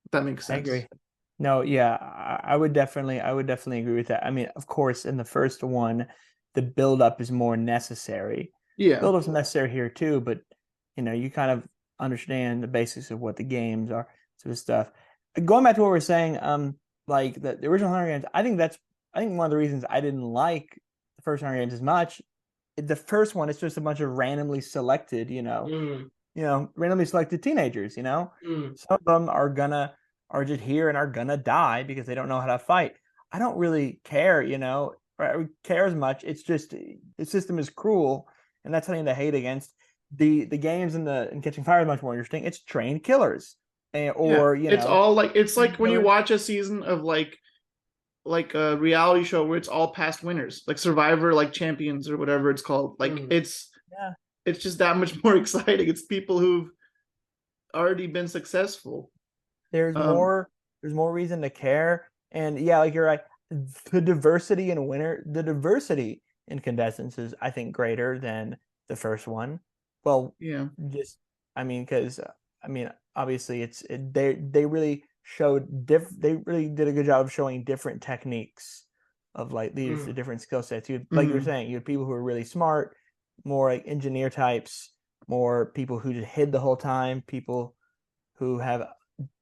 If that makes sense. I agree. No, yeah, I would definitely agree with that. I mean, of course, in the first one, the buildup is more necessary. Yeah. Build-up's necessary here too, but you kind of understand the basics of what the games are, sort of stuff. Going back to what we are saying, like the original Hunger Games, I think one of the reasons I didn't like the first Hunger Games as much. The first one is just a bunch of randomly selected, randomly selected teenagers. Mm. Some of them are just here and are gonna die because they don't know how to fight. I don't really care, or care as much. It's just the system is cruel, and that's something to hate against. The games and Catching Fire is much more interesting. It's trained killers, or it's all like it's like when you killers. watch a season of like a reality show where it's all past winners, like Survivor, like Champions or whatever it's called. Like it's just that much more exciting. It's people who've already been successful. There's more reason to care. And yeah, like you're right. the diversity in contestants is, I think, greater than the first one. Well, Yeah. just I mean, because obviously they really they really did a good job of showing different techniques of like these the different skill sets. You like you were saying, you had people who were really smart, more like engineer types, more people who just hid the whole time, people who have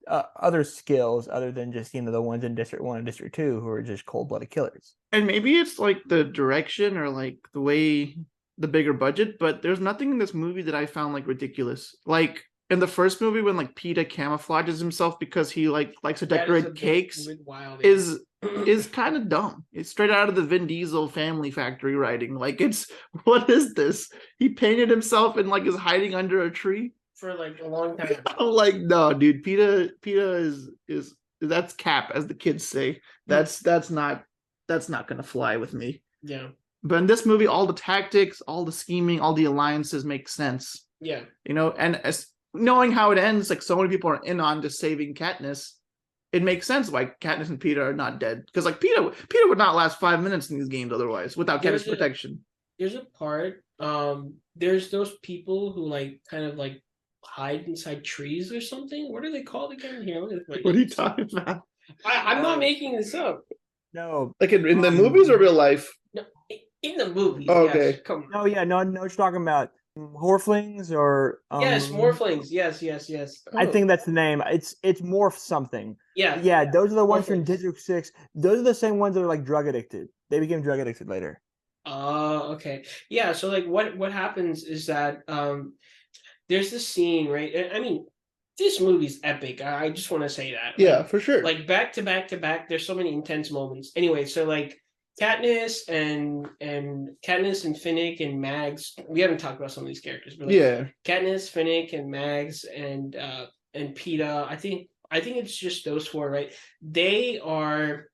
other skills other than just the ones in District 1 and District 2 who are just cold-blooded killers. And maybe it's like the direction or like the way the bigger budget, but there's nothing in this movie that I found like ridiculous. Like in the first movie when like PETA camouflages himself because he like likes to decorate cakes wild, is kind of dumb. It's straight out of the Vin Diesel Family Factory writing. Like it's what is this? He painted himself and like is hiding under a tree for like a long time. I'm like, no, dude, PETA is that's cap, as the kids say. That's not gonna fly with me. Yeah. But in this movie, all the tactics, all the scheming, all the alliances make sense. Yeah. And as knowing how it ends, like so many people are in on just saving Katniss, it makes sense why Katniss and PETA are not dead. Because like PETA would not last 5 minutes in these games otherwise without Katniss protection. There's a part, there's those people who like kind of like hide inside trees or something. What are they called again? Here, what are you talking about? I'm not making this up. No, like in the movies or real life? No, in the movies. Oh, okay. Yes. Come on. No, yeah, no, you're talking about Horflings or yes, Morphlings. Yes. I think that's the name. It's Morph something. Yeah. Those are the ones Morphlings. from District 6. Those are the same ones that are like drug addicted. They became drug addicted later. Okay. Yeah. So like, what happens is that there's this scene, right? I mean, this movie's epic. I just want to say that. Yeah, for sure. Like back to back, there's so many intense moments. Anyway, so like Katniss and Finnick and Mags. We haven't talked about some of these characters, but like Katniss, Finnick, and Mags and PETA. I think it's just those four, right? They're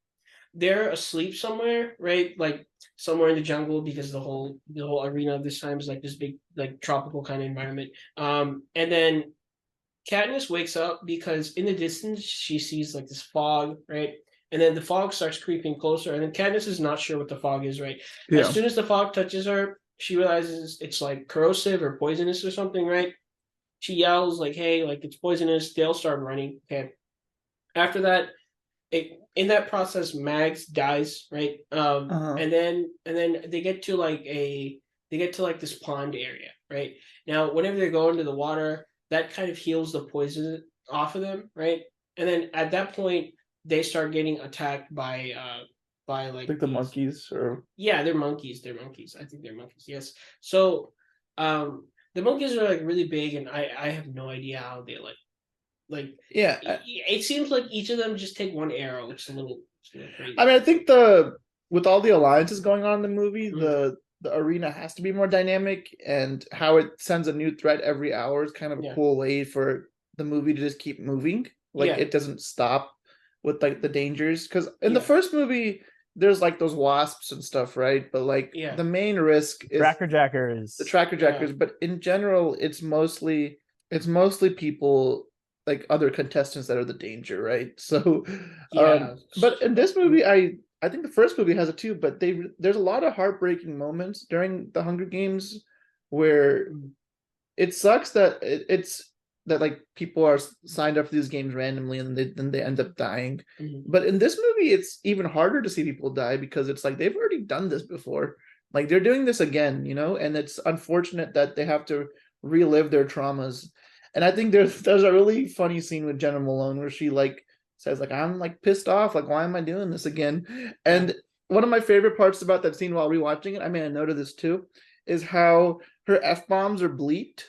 asleep somewhere, right? Like somewhere in the jungle, because the whole arena of this time is like this big like tropical kind of environment. And then Katniss wakes up because in the distance she sees like this fog, right? And then the fog starts creeping closer, and then Katniss is not sure what the fog is, right? Yeah. As soon as the fog touches her, she realizes it's like corrosive or poisonous or something, right? She yells like, "Hey, like it's poisonous!" They'll start running. Okay. After that, in that process, Mags dies, right? And then they get to like this pond area, right? Now, whenever they go into the water, that kind of heals the poison off of them, right? And then at that point, they start getting attacked by like the monkeys or they're monkeys. I think they're monkeys. Yes. So the monkeys are like really big, and I have no idea how they it seems like each of them just take one arrow, which is a little crazy. I mean, I think with all the alliances going on in the movie, the arena has to be more dynamic, and how it sends a new threat every hour is kind of a cool way for the movie to just keep moving. It doesn't stop with like the dangers, because in the first movie there's like those wasps and stuff, right? But like the main risk is Tracker Jackers. The Tracker Jackers, but in general it's mostly people like other contestants that are the danger, right? So but in this movie I think the first movie has it too, but there's a lot of heartbreaking moments during the Hunger Games where it sucks that it's that like people are signed up for these games randomly and then they end up dying. But in this movie, it's even harder to see people die because it's like they've already done this before. Like they're doing this again, and it's unfortunate that they have to relive their traumas. And I think there's a really funny scene with Jenna Malone where she like says like, I'm like pissed off, like why am I doing this again? And one of my favorite parts about that scene while rewatching it, I made a note of this too, is how her F-bombs are bleeped.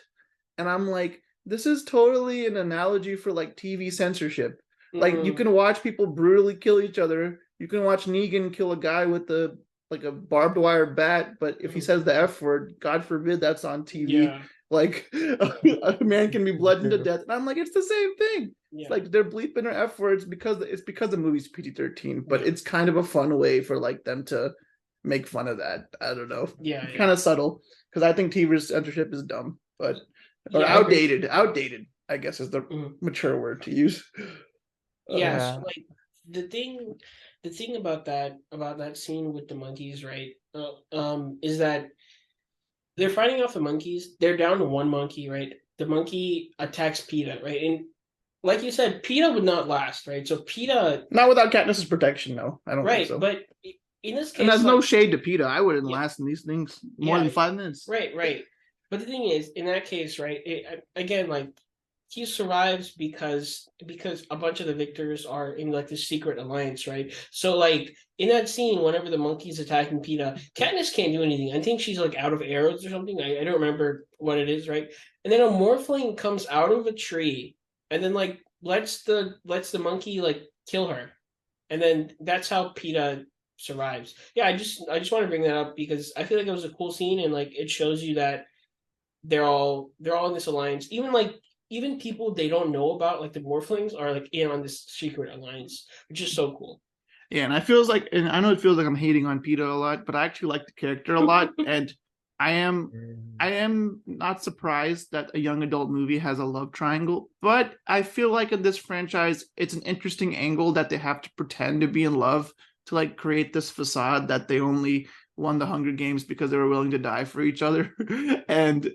And I'm like, this is totally an analogy for like TV censorship. Like you can watch people brutally kill each other. You can watch Negan kill a guy with a barbed wire bat, but if he says the F word, God forbid that's on TV. Like a man can be bludgeoned to death. And I'm like, it's the same thing. It's like they're bleeping their F words because the movie's PG-13, but it's kind of a fun way for like them to make fun of that. I don't know. Kind of subtle, because I think TV censorship is dumb, but or outdated, I guess is the mature word to use. So like the thing about that scene with the monkeys, right? Is that they're fighting off the monkeys. They're down to one monkey, right? The monkey attacks PETA, right? And like you said, PETA would not last, right? So PETA, Not without Katniss's protection, no. I don't think right? so. But in this And case, that's no like, shade to PETA. I wouldn't yeah, last in these things more than 5 minutes. right. But the thing is, in that case, right? Again, like he survives because a bunch of the victors are in like this secret alliance, right? So like in that scene, whenever the monkey's attacking PETA, Katniss can't do anything. I think she's like out of arrows or something. I don't remember what it is, right? And then a morphling comes out of a tree and then like lets the monkey like kill her. And then that's how PETA survives. Yeah, I just want to bring that up because I feel like it was a cool scene and like it shows you that they're all in this alliance. Even people they don't know about, like the Morphlings, are like in on this secret alliance, which is so cool. Yeah, and I know it feels like I'm hating on PETA a lot, but I actually like the character a lot, and I am I am not surprised that a young adult movie has a love triangle, but I feel like in this franchise, it's an interesting angle that they have to pretend to be in love to like create this facade that they only won the Hunger Games because they were willing to die for each other, and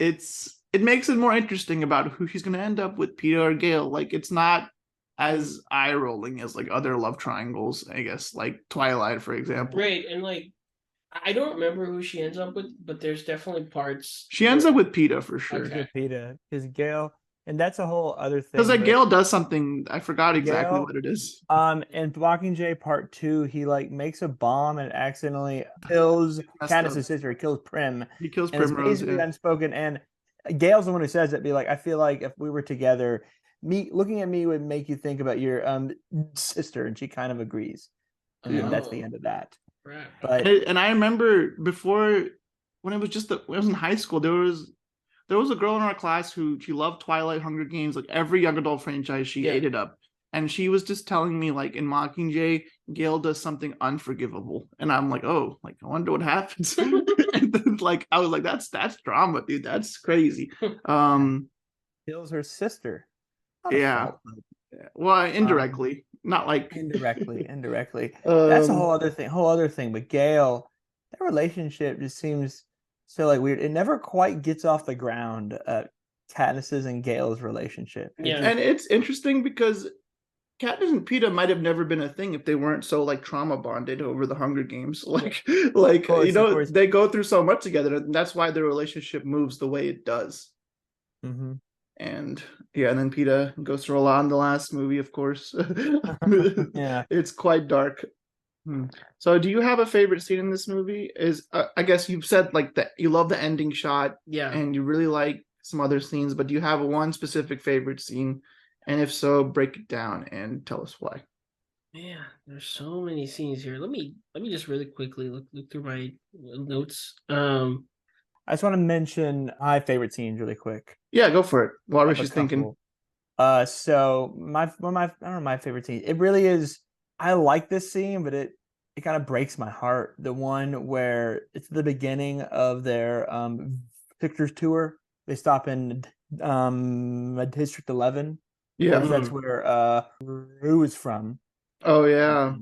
it makes it more interesting about who she's going to end up with, Peter or Gale. Like it's not as eye rolling as like other love triangles, I guess, like Twilight, for example. Right, and like I don't remember who she ends up with, but there's definitely parts She ends up with Peter for sure. Okay. With PETA, because Gale, and that's a whole other thing. Because like but Gale does something, I forgot exactly Gale, what it is. in Mockingjay Part 2, he like makes a bomb and accidentally kills Messed up. Katniss's sister. He kills Prim, He kills and it's Primrose. basically Yeah. unspoken. And Gale's the one who says it. Be like, I feel like if we were together, me looking at me would make you think about your sister, and she kind of agrees. And that's the Oh, end of that. right. But And I remember before when it was when I was in high school, there was a girl in our class who she loved Twilight, Hunger Games, like every young adult franchise, she Yeah. ate it up. And she was just telling me, like in Mockingjay, Gale does something unforgivable, and I'm like, oh, like I wonder what happens. And then, like I was like, that's drama, dude. That's crazy. kills her sister. Not a Yeah. fault, but Well, indirectly, not like indirectly. That's a Um, whole other thing. But Gale, that relationship just seems so like weird. It never quite gets off the ground. Katniss's and Gale's relationship. Yeah. and it's interesting because Katniss and Peeta might have never been a thing if they weren't so like trauma bonded over the Hunger Games. Like course, of course. they go through so much together, and that's why their relationship moves the way it does. Mm-hmm. And yeah, and then Peeta goes through a lot in the last movie, of course. Yeah. It's quite dark. So, do you have a favorite scene in this movie? I guess you've said like that you love the ending shot, Yeah. and you really like some other scenes, but do you have one specific favorite scene? And if so, break it down and tell us why. Man, there's so many scenes here. Let me just really quickly look through my notes. I just want to mention my favorite scenes really quick. Yeah, go for it. While If Rishi's it's thinking. comfortable. So one of my I don't know, my favorite scene. It really is. I like this scene, but it kind of breaks my heart. The one where it's the beginning of their Victor's tour. They stop in District 11. Yeah. That's where Rue is from. Oh yeah.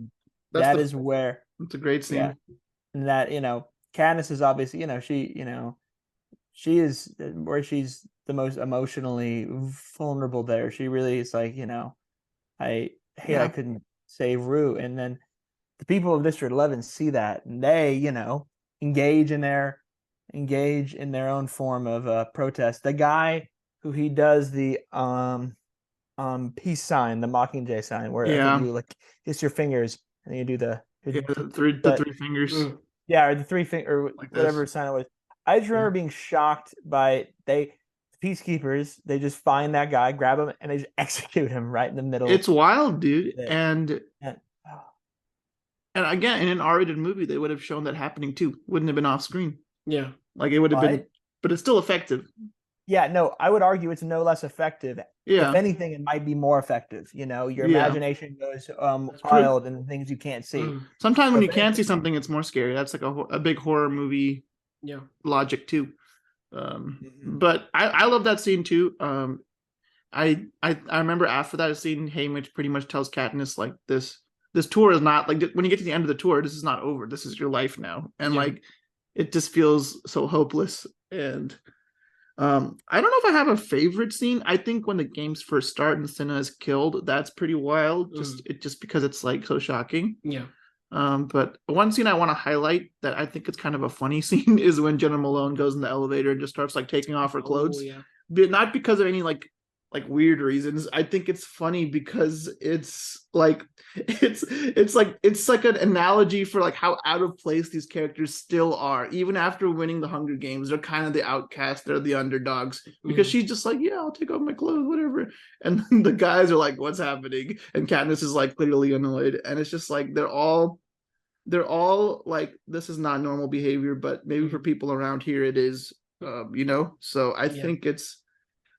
That is where It's a great scene. yeah. And that, Katniss is obviously, she is where she's the most emotionally vulnerable there. She really is like, I hate Yeah. I couldn't save Rue. And then the people of District 11 see that and they, engage in their own form of protest. The guy who he does the peace sign, the Mockingjay sign, where I think you like kiss your fingers and you do the three fingers. Yeah, or the three finger or Like whatever this. sign it was. I just remember being shocked by the peacekeepers. They just find that guy, grab him, and they just execute him right in the middle. It's wild, dude. Yeah. And again, in an R-rated movie, they would have shown that happening too. Wouldn't have been off screen. Yeah. Like it would have been, but it's still effective. Yeah, no, I would argue it's no less effective. Yeah. If anything, it might be more effective. Your imagination goes wild and things you can't see. Sometimes when you can't see something, it's more scary. That's like a big horror movie logic too. But I love that scene too. I remember after that scene, Haymitch pretty much tells Katniss like this tour is not like when you get to the end of the tour, this is not over. This is your life now, and Yeah. like it just feels so hopeless. And I don't know if I have a favorite scene. I think when the games first start and Cinna is killed, that's pretty wild. Just because it's like so shocking. Yeah. But one scene I want to highlight that I think it's kind of a funny scene is when Jenna Malone goes in the elevator and just starts like taking off her clothes. Yeah. But not because of any like weird reasons. I think it's funny because it's like it's like an analogy for like how out of place these characters still are. Even after winning the Hunger Games, they're kind of the outcasts, they're the underdogs. Because she's just like, yeah, I'll take off my clothes, whatever. And then the guys are like, what's happening? And Katniss is like clearly annoyed. And it's just like they're all like, this is not normal behavior, but maybe for people around here it is. So I think it's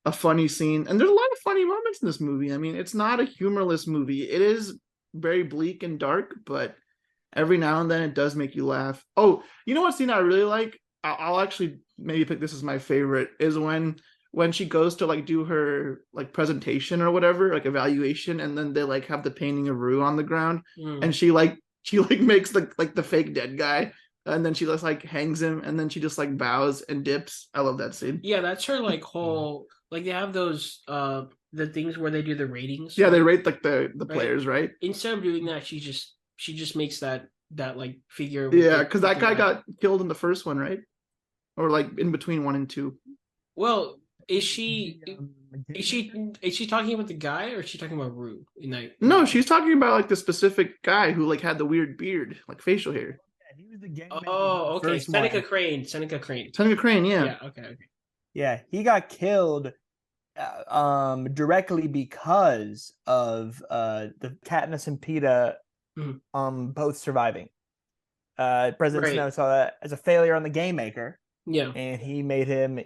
a funny scene, and there's a lot of funny moments in this movie. I mean, it's not a humorless movie. It is very bleak and dark, but every now and then it does make you laugh. Oh, you know what scene I really like? I'll actually maybe pick this as my favorite, is when she goes to like do her like presentation or whatever, like evaluation, and then they like have the painting of Rue on the ground, and she makes the fake dead guy, and then she just like hangs him, and then she just like bows and dips. I love that scene. Yeah, that's her like whole like they have those the things where they do the ratings. Yeah, right? they rate like the players, right? Instead of doing that, she just makes that like figure. Yeah, because that guy got killed in the first one, right? Or like in between 1 and 2. Well, is she talking about the guy, or is she talking about Rue? No, she's talking about like the specific guy who like had the weird beard, like facial hair. He was the gang. Oh, okay. Seneca Crane. Seneca Crane, yeah. Yeah, okay. Yeah, he got killed directly because of the Katniss and Peeta both surviving. President Snow saw that as a failure on the Game Maker. Yeah. And he made him,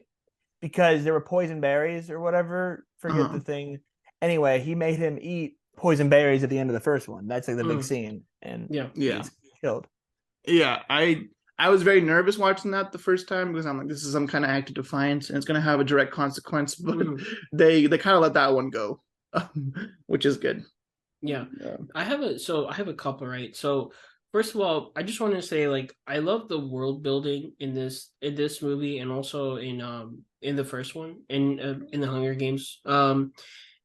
because there were poison berries or whatever, forget the thing. Anyway, he made him eat poison berries at the end of the first one. That's like the big scene. And he's killed. Yeah, I was very nervous watching that the first time because I'm like, this is some kind of act of defiance and it's going to have a direct consequence. But they kind of let that one go, which is good. Yeah. I have a couple, right? So first of all, I just want to say like I love the world building in this movie, and also in the first one in the Hunger Games.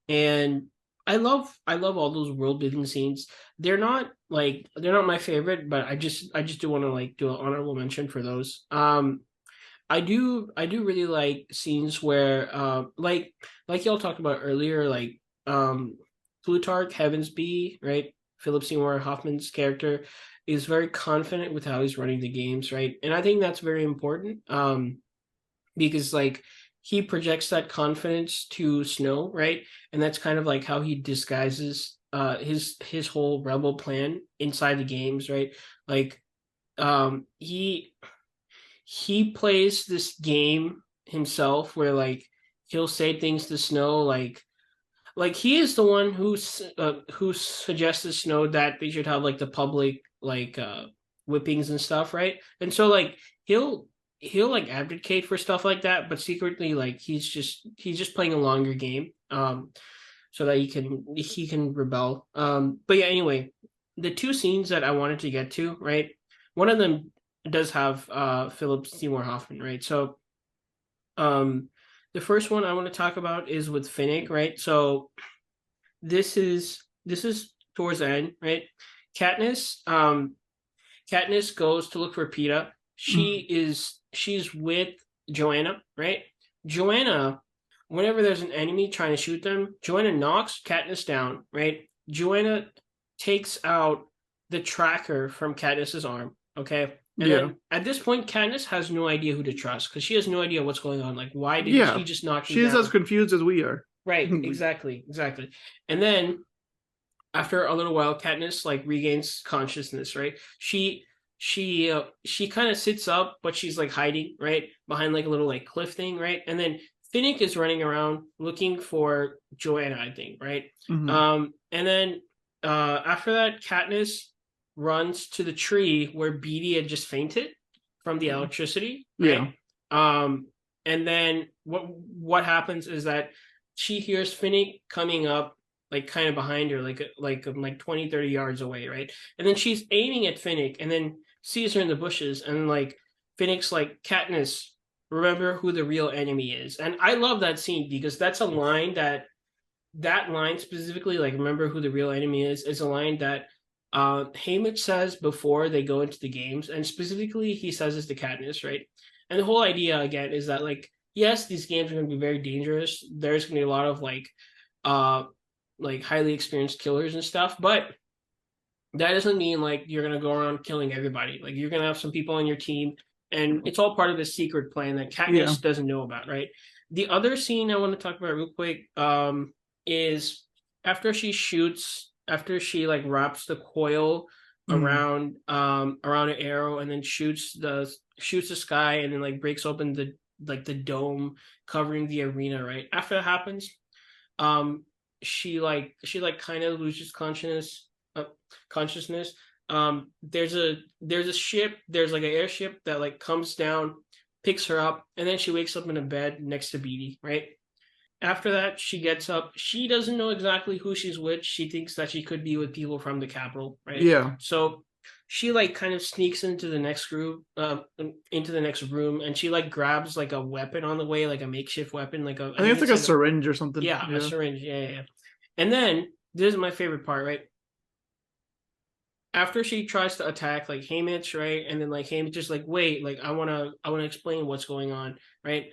And I love all those world building scenes. They're not my favorite, but I just do want to like do an honorable mention for those. I do really like scenes where like y'all talked about earlier, like Plutarch Heavensbee, right? Philip Seymour Hoffman's character is very confident with how he's running the games, right? And I think that's very important because like he projects that confidence to Snow, right? And that's kind of like how he disguises his whole rebel plan inside the games, right? Like he plays this game himself where like he'll say things to Snow like he is the one who suggests to Snow that they should have like the public like whippings and stuff, right? And so like he'll like advocate for stuff like that, but secretly like he's just playing a longer game so that he can rebel. But yeah, anyway, the two scenes that I wanted to get to, right? One of them does have Philip Seymour Hoffman, right? So the first one I want to talk about is with Finnick, right? So this is towards the end, right? Katniss goes to look for Peeta. She's with Joanna, right? Joanna, whenever there's an enemy trying to shoot them, Joanna knocks Katniss down, right? Joanna takes out the tracker from Katniss's arm, okay? And then at this point, Katniss has no idea who to trust because she has no idea what's going on. Like, why did she just knock him down? She's as confused as we are. Right, exactly. And then after a little while, Katniss like regains consciousness, right? She kind of sits up, but she's like hiding, right? Behind like a little like cliff thing, right? And then Finnick is running around looking for Joanna, I think, right? And then after that, Katniss runs to the tree where Beetee had just fainted from the electricity, right? And then what happens is that she hears Finnick coming up, like kind of behind her, like 20, 30 yards away, right? And then she's aiming at Finnick and then sees her in the bushes, and like Finnick's like, Katniss, remember who the real enemy is. And I love that scene because that's a line that line specifically, like remember who the real enemy is a line that Haymitch says before they go into the games, and specifically he says this to Katniss, right? And the whole idea again is that like, yes, these games are going to be very dangerous. There's going to be a lot of like highly experienced killers and stuff, but that doesn't mean like you're going to go around killing everybody. Like you're going to have some people on your team, and it's all part of a secret plan that Katniss doesn't know about, right? The other scene I want to talk about real quick is after she like wraps the coil around an arrow and then shoots the sky and then like breaks open the dome covering the arena, right? After that happens, she kind of loses consciousness. There's a ship, there's like an airship that like comes down, picks her up, and then she wakes up in a bed next to Beetee, right? After that, she gets up. She doesn't know exactly who she's with. She thinks that she could be with people from the Capitol, right? Yeah. So she like kind of sneaks into the next room, and she like grabs like a weapon on the way, like a makeshift weapon, like I think it's like a syringe or something. Yeah, a syringe. Yeah. And then this is my favorite part, right? After she tries to attack like Haymitch, right? And then like Haymitch is like, wait, like I wanna explain what's going on, right?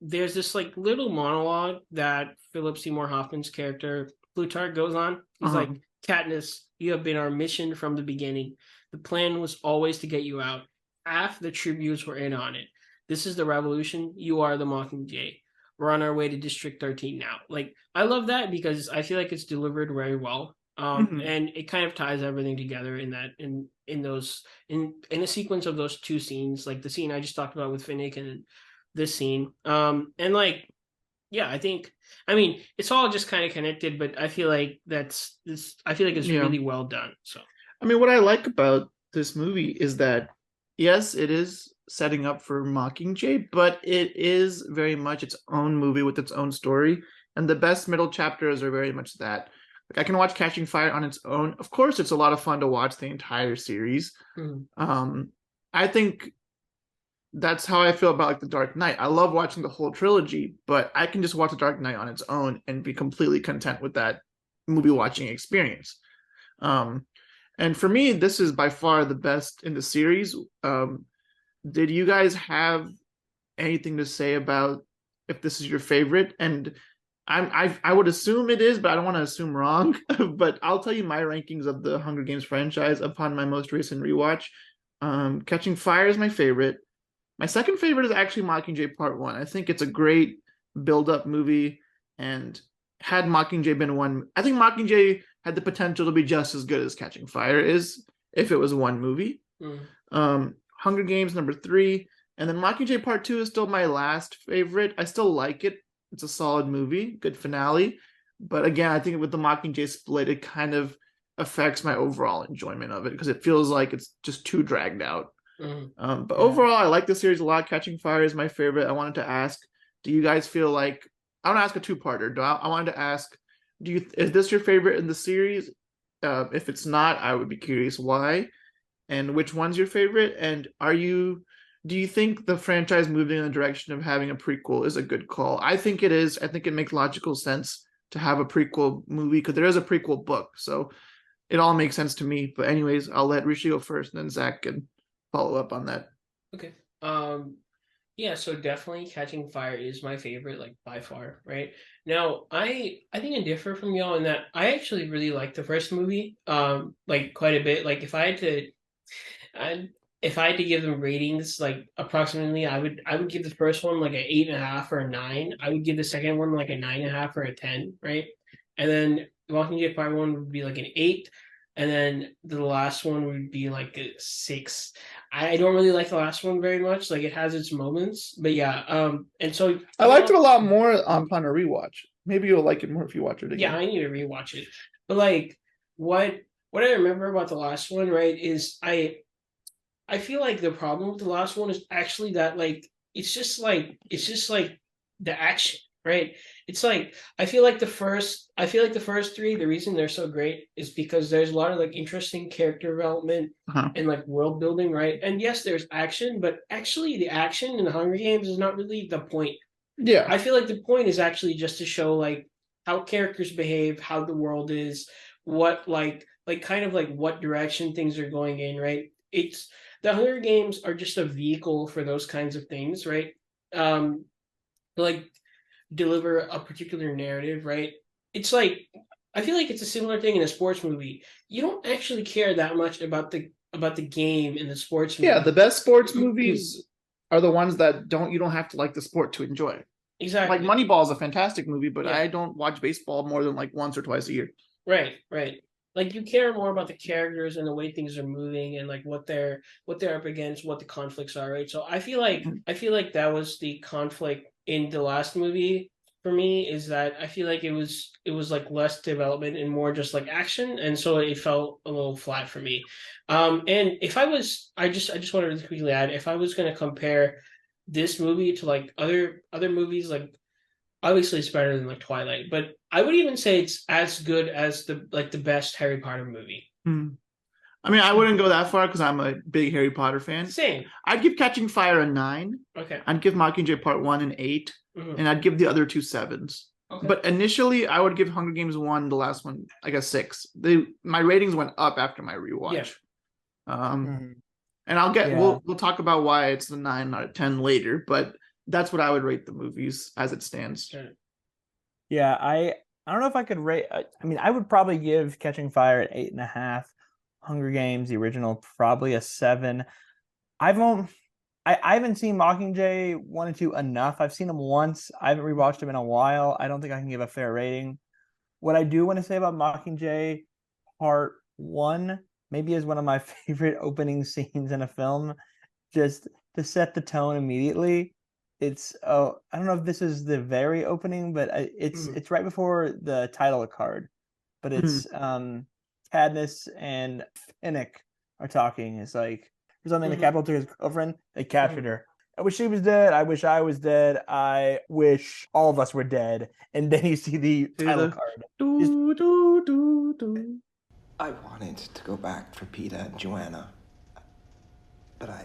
There's this like little monologue that Philip Seymour Hoffman's character Plutarch goes on. He's like, Katniss, you have been our mission from the beginning. The plan was always to get you out. Half the tributes were in on it. This is the revolution. You are the Mockingjay. We're on our way to District 13 now. Like, I love that because I feel like it's delivered very well. And it kind of ties everything together in the sequence of those two scenes, like the scene I just talked about with Finnick and this scene. And like, yeah, I mean, it's all just kind of connected, but I feel like it's really well done. So, I mean, what I like about this movie is that, yes, it is setting up for Mockingjay, but it is very much its own movie with its own story. And the best middle chapters are very much that. Like, I can watch Catching Fire on its own. Of course, it's a lot of fun to watch the entire series. I think that's how I feel about like The Dark Knight. I love watching the whole trilogy, but I can just watch The Dark Knight on its own and be completely content with that movie watching experience. And for me, this is by far the best in the series. Did you guys have anything to say about if this is your favorite? And I would assume it is, but I don't want to assume wrong. But I'll tell you my rankings of the Hunger Games franchise upon my most recent rewatch. Catching Fire is my favorite. My second favorite is actually Mockingjay Part 1. I think it's a great build-up movie, and had Mockingjay been one, I think Mockingjay had the potential to be just as good as Catching Fire is if it was one movie. Hunger Games number 3, and then Mockingjay Part 2 is still my last favorite. I still like it. It's a solid movie, good finale. But again, I think with the Mockingjay split, it kind of affects my overall enjoyment of it because it feels like it's just too dragged out. But overall, I like the series a lot. Catching Fire is my favorite. I wanted to ask, do you guys feel like, I want to ask a two-parter. I wanted to ask, is this your favorite in the series? If it's not, I would be curious why, and which one's your favorite? And do you think the franchise moving in the direction of having a prequel is a good call? I think it is. I think it makes logical sense to have a prequel movie because there is a prequel book, so it all makes sense to me. But anyways, I'll let Rishi go first, and then Zach can follow up on that. Okay. Yeah, so definitely Catching Fire is my favorite, like by far, right? Now, I think I differ from y'all in that I actually really like the first movie, like quite a bit. Like if I had to give them ratings, like approximately, I would give the first one like an 8.5 or a 9. I would give the second one like a 9.5 or a 10, right? And then Mockingjay Part 1 would be like an 8. And then the last one would be like a 6. I don't really like the last one very much. Like it has its moments, but yeah. And so I liked it a lot more upon a rewatch. Maybe you'll like it more if you watch it again. Yeah, I need to rewatch it. But like what I remember about the last one, right, is I feel like the problem with the last one is actually that like it's just like the action. right? It's like I feel like the first three, the reason they're so great is because there's a lot of like interesting character development Uh-huh. and like world building, right? And yes, there's action, but actually the action in the Hunger Games is not really the point. Yeah. I feel like the point is actually just to show like how characters behave, how the world is, what like kind of like what direction things are going in, right? It's the Hunger Games are just a vehicle for those kinds of things, right? Um, like deliver a particular narrative, right? It's like I feel like it's a similar thing in a sports movie. You don't actually care that much about the game in the sports Yeah, movie. the best sports movies are the ones that you don't have to like the sport to enjoy it. Like Exactly. Moneyball is a fantastic movie, but Yeah. I don't watch baseball more than like once or twice a year. Right, right. Like you care more about the characters and the way things are moving and like what they're up against, what the conflicts are, right? So I feel like that was the conflict in the last movie for me is that I feel like it was like less development and more just like action, and so it felt a little flat for me. And if I was I just wanted to quickly add, if I was gonna compare this movie to like other movies like obviously it's better than like Twilight, but I would even say it's as good as the best Harry Potter movie. Hmm. I mean, I wouldn't go that far because I'm a big Harry Potter fan. Same. I'd give Catching Fire a 9. Okay. I'd give Mockingjay Part 1 an 8. Mhm. And I'd give the other two 7s. Okay. But initially, I would give Hunger Games 1, the last one, like a 6. My ratings went up after my rewatch. Yeah. And I'll get Yeah. we'll talk about why it's the 9 out of 10 later, but that's what I would rate the movies as it stands. Sure. Yeah, I don't know if I could rate. I mean, I would probably give Catching Fire an 8.5. Hunger Games, the original, probably a 7. I haven't seen Mockingjay 1 and 2 enough. I've seen them once. I haven't rewatched them in a while. I don't think I can give a fair rating. What I do want to say about Mockingjay Part 1 maybe is one of my favorite opening scenes in a film, just to set the tone immediately. It's I don't know if this is the very opening, but it's right before the title card. But it's Cadmus and Finnick are talking. It's like there's something the capital to his girlfriend. They captured her. I wish she was dead. I wish I was dead. I wish all of us were dead. And then you see the title card. Do, do, do, do. I wanted to go back for Peter and Joanna, but I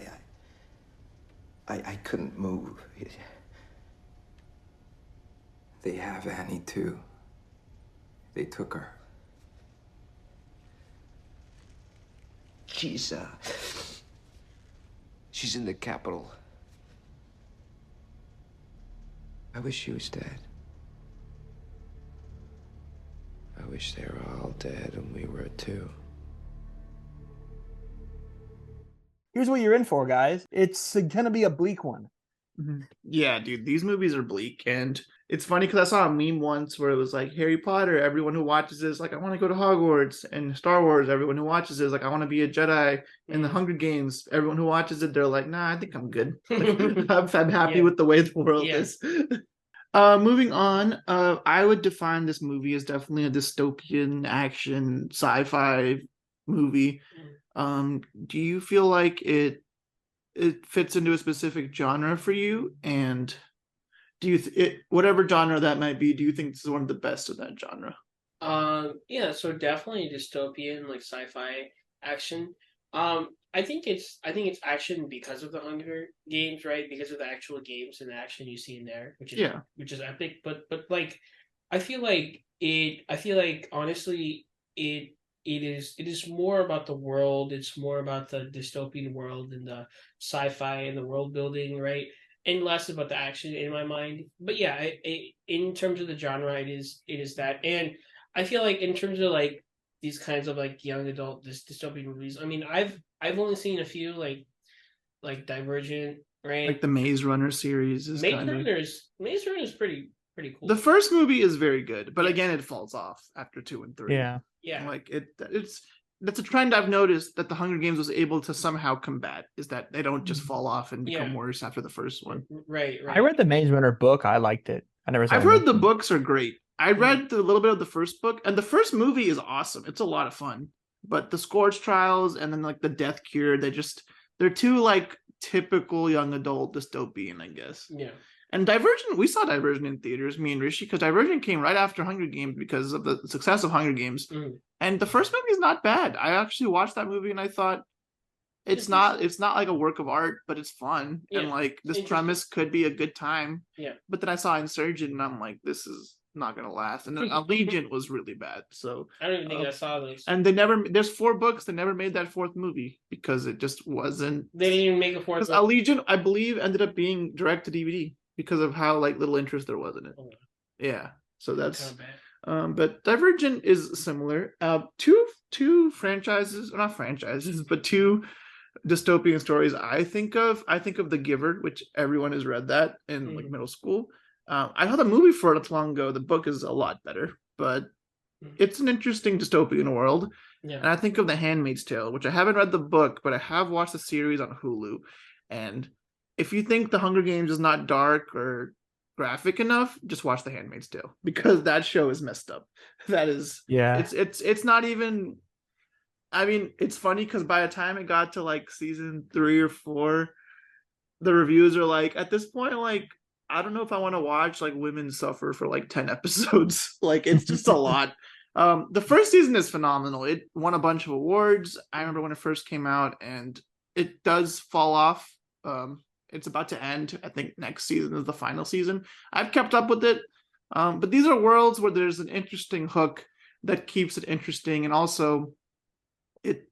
couldn't move. They have Annie too. They took her. She's in the capital. I wish she was dead. I wish they were all dead and we were too. Here's what you're in for, guys. It's gonna be a bleak one. Yeah, dude, these movies are bleak, and it's funny because I saw a meme once where it was like Harry Potter, everyone who watches this like I want to go to Hogwarts, and Star Wars, everyone who watches this like I want to be a Jedi, and the Hunger Games, everyone who watches it they're like, nah, I think I'm good. Like, I'm happy with the way the world is. Moving on, I would define this movie as definitely a dystopian action sci-fi movie. Do you feel like it fits into a specific genre for you? And do you whatever genre that might be, do you think this is one of the best of that genre? Yeah, so definitely dystopian, like sci-fi action. I think it's action because of the Hunger Games, right? Because of the actual games and the action you see in there, which is epic. But like, I feel like honestly, it is more about the world. It's more about the dystopian world and the sci-fi and the world building, right? And less about the action in my mind. But yeah, in terms of the genre, it is that. And I feel like in terms of like these kinds of like young adult dystopian movies, I mean, I've only seen a few like Divergent, right? Like the Maze Runner series is Maze Runner's pretty cool. The first movie is very good, but again, it falls off after 2 and 3. Yeah. Like that's a trend I've noticed that the Hunger Games was able to somehow combat, is that they don't just fall off and become worse after the first one. Right. I read the Maze Runner book. I liked it. I've heard the books are great. I read a little bit of the first book, and the first movie is awesome. It's a lot of fun. But the Scourge Trials and then like the Death Cure, they're too like typical young adult dystopian, I guess. Yeah. And Divergent, we saw Divergent in theaters, me and Rishi, because Divergent came right after Hunger Games because of the success of Hunger Games. And the first movie is not bad. I actually watched that movie and I thought it's not like a work of art, but it's fun. And like this premise could be a good time. Yeah. But then I saw Insurgent and I'm like, this is not gonna last. And then Allegiant was really bad. So I don't even think I saw this. and there's 4 books, they never made that 4th movie because it just wasn't. They didn't even make a 4th. Because Allegiant, I believe, ended up being direct to DVD because of how like little interest there was in it. Oh. Yeah. So that's bad. but Divergent is similar. Two franchises, or not franchises, but 2 dystopian stories I think of The Giver, which everyone has read that in like middle school. I saw the movie for it not long ago. The book is a lot better, but it's an interesting dystopian world. Yeah. And I think of The Handmaid's Tale, which I haven't read the book, but I have watched the series on Hulu. And if you think The Hunger Games is not dark or graphic enough, just watch The Handmaid's Tale, because that show is messed up. That is, it's not even. I mean, it's funny because by the time it got to like season 3 or 4, the reviews are like, at this point, like, I don't know if I want to watch like women suffer for like 10 episodes. Like, it's just a lot. The first season is phenomenal. It won a bunch of awards. I remember when it first came out, and it does fall off. It's about to end. I think next season is the final season. I've kept up with it. But these are worlds where there's an interesting hook that keeps it interesting, and also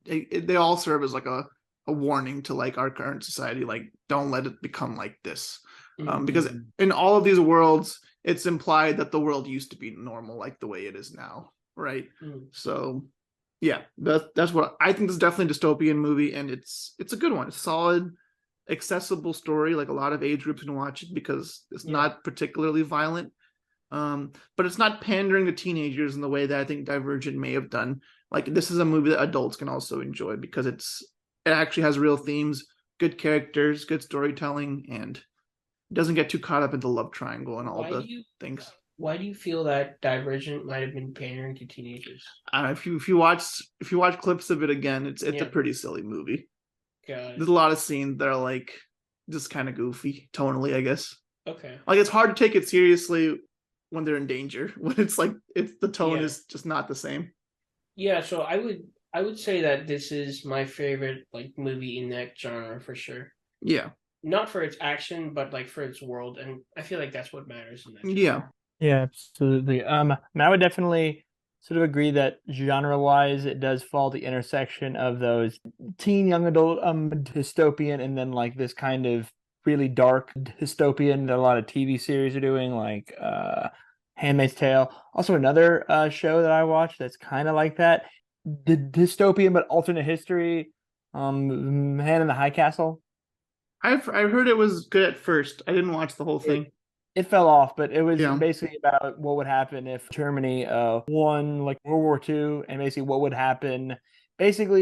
they all serve as like a warning to like our current society, like don't let it become like this. Because in all of these worlds, it's implied that the world used to be normal, like the way it is now, right? So yeah, that's what I think. This is definitely a dystopian movie, and it's a good one. It's solid, accessible story. Like a lot of age groups can watch it because it's not particularly violent. But it's not pandering to teenagers in the way that I think Divergent may have done. Like, this is a movie that adults can also enjoy because it actually has real themes, good characters, good storytelling, and doesn't get too caught up in the love triangle and all things. Why do you feel that Divergent might have been pandering to teenagers? If you watch clips of it again, it's a pretty silly movie. There's a lot of scenes that are like just kind of goofy tonally, I guess. Okay. Like, it's hard to take it seriously when they're in danger. When it's like the tone is just not the same. Yeah, so I would say that this is my favorite like movie in that genre for sure. Yeah. Not for its action, but like for its world, and I feel like that's what matters in that genre. Yeah. Yeah, absolutely. I would definitely sort of agree that genre-wise, it does fall the intersection of those teen young adult dystopian, and then like this kind of really dark dystopian that a lot of TV series are doing, like Handmaid's Tale. Also, another show that I watched that's kind of like that, the dystopian but alternate history, Man in the High Castle. I heard it was good at first. I didn't watch the whole thing. It fell off, but it was basically about what would happen if Germany won like World War II, and basically